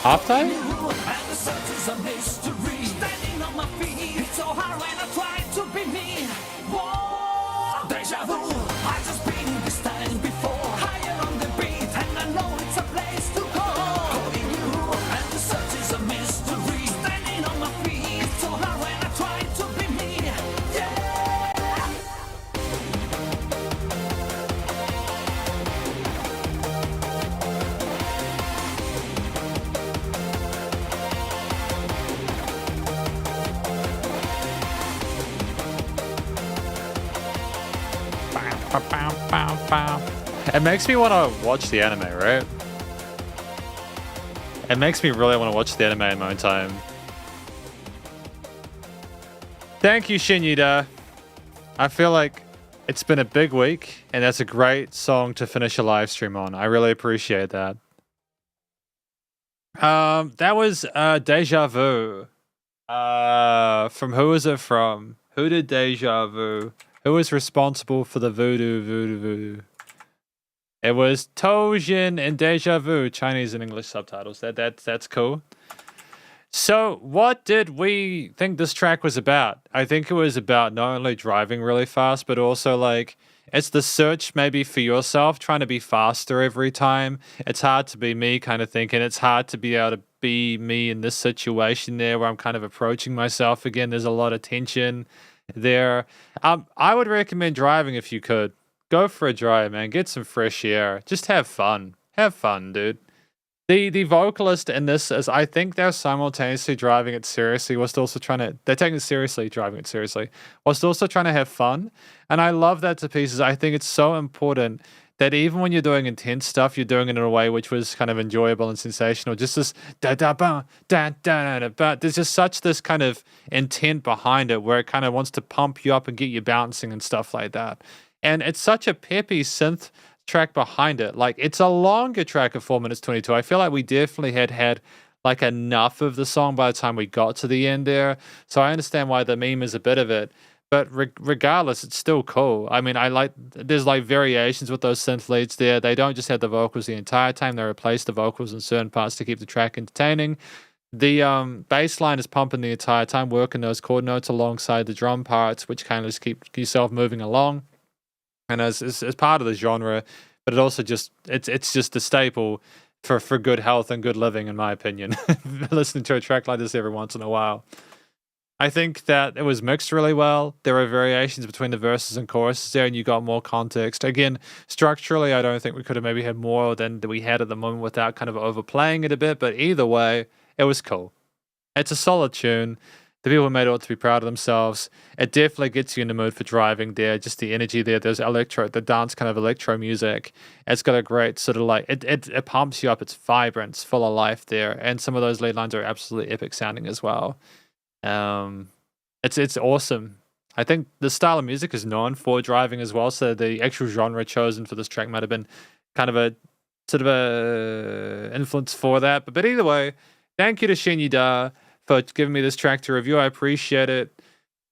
Half time? It makes me want to watch the anime, right? It makes me really want to watch the anime in my own time. Thank you, Shinyuda. I feel like it's been a big week, and that's a great song to finish a live stream on. I really appreciate that. That was Deja Vu. From who is it from? Who did Deja Vu? Who was responsible for the voodoo? It was Tojin and Deja Vu, Chinese and English subtitles. That's cool. So, what did we think this track was about? I think it was about not only driving really fast, but also like it's the search maybe for yourself, trying to be faster every time. It's hard to be me kind of thinking. It's hard to be able to be me in this situation there where I'm kind of approaching myself again. There's a lot of tension there. I would recommend driving if you could. Go for a drive, man. Get some fresh air. Just have fun. Have fun, dude. The vocalist in this is, I think they're simultaneously driving it seriously whilst also they're taking it seriously, driving it seriously, whilst also trying to have fun. And I love that to pieces. I think it's so important that even when you're doing intense stuff, you're doing it in a way which was kind of enjoyable and sensational. Just this but there's just such this kind of intent behind it where it kind of wants to pump you up and get you bouncing and stuff like that. And it's such a peppy synth track behind it. Like, it's a longer track of 4 minutes 22. I feel like we definitely had like enough of the song by the time we got to the end there. So I understand why the meme is a bit of it. But regardless, it's still cool. I mean, there's like variations with those synth leads there. They don't just have the vocals the entire time. They replace the vocals in certain parts to keep the track entertaining. The bass line is pumping the entire time, working those chord notes alongside the drum parts, which kind of just keep yourself moving along. And as part of the genre, but it also it's just a staple for good health and good living, in my opinion. Listening to a track like this every once in a while. I think that it was mixed really well. There were variations between the verses and choruses there, and you got more context. Again, structurally, I don't think we could have maybe had more than we had at the moment without kind of overplaying it a bit, but either way, it was cool. It's a solid tune. The people who made it ought to be proud of themselves. It definitely gets you in the mood for driving there. Just the energy there. There's the dance kind of electro music. It's got a great sort of like, it pumps you up. It's vibrant. It's full of life there. And some of those lead lines are absolutely epic sounding as well. It's awesome. I think the style of music is known for driving as well. So the actual genre chosen for this track might have been kind of a sort of a influence for that. But either way, thank you to Shinyuda for giving me this track to review. I appreciate it.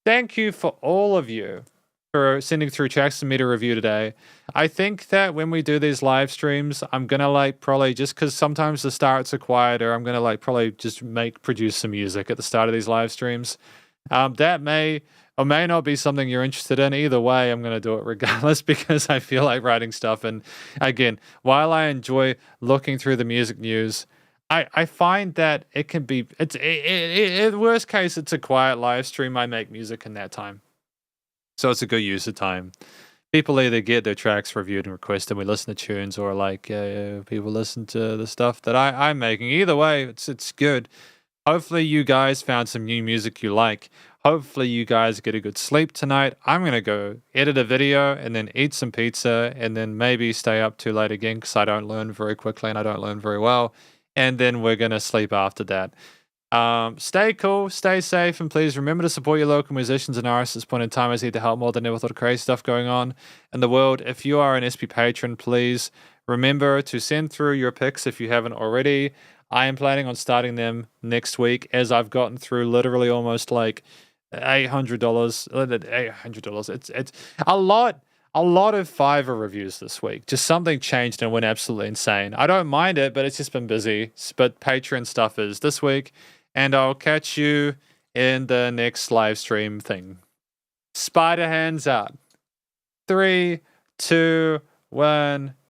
Thank you for all of you for sending through tracks to me to review today. I think that when we do these live streams, I'm gonna like probably, just because sometimes the starts are quieter, I'm gonna like probably just produce some music at the start of these live streams. That may or may not be something you're interested in. Either way, I'm gonna do it regardless because I feel like writing stuff. And again, while I enjoy looking through the music news, I find that it can be, in worst case, it's a quiet live stream. I make music in that time. So it's a good use of time. People either get their tracks reviewed and requested, we listen to tunes, or like people listen to the stuff that I'm making. Either way, it's good. Hopefully you guys found some new music you like. Hopefully you guys get a good sleep tonight. I'm going to go edit a video and then eat some pizza and then maybe stay up too late again because I don't learn very quickly and I don't learn very well. And then we're going to sleep after that. Stay cool, stay safe, and please remember to support your local musicians and artists at this point in time as they need to help more than ever with all the crazy stuff going on in the world. If you are an SP patron, please remember to send through your picks if you haven't already. I am planning on starting them next week as I've gotten through literally almost like $800. $800. It's a lot. A lot of Fiverr reviews this week. Just something changed and went absolutely insane. I don't mind it, but it's just been busy. But Patreon stuff is this week. And I'll catch you in the next live stream thing. Spiderhands out. 3, 2, 1.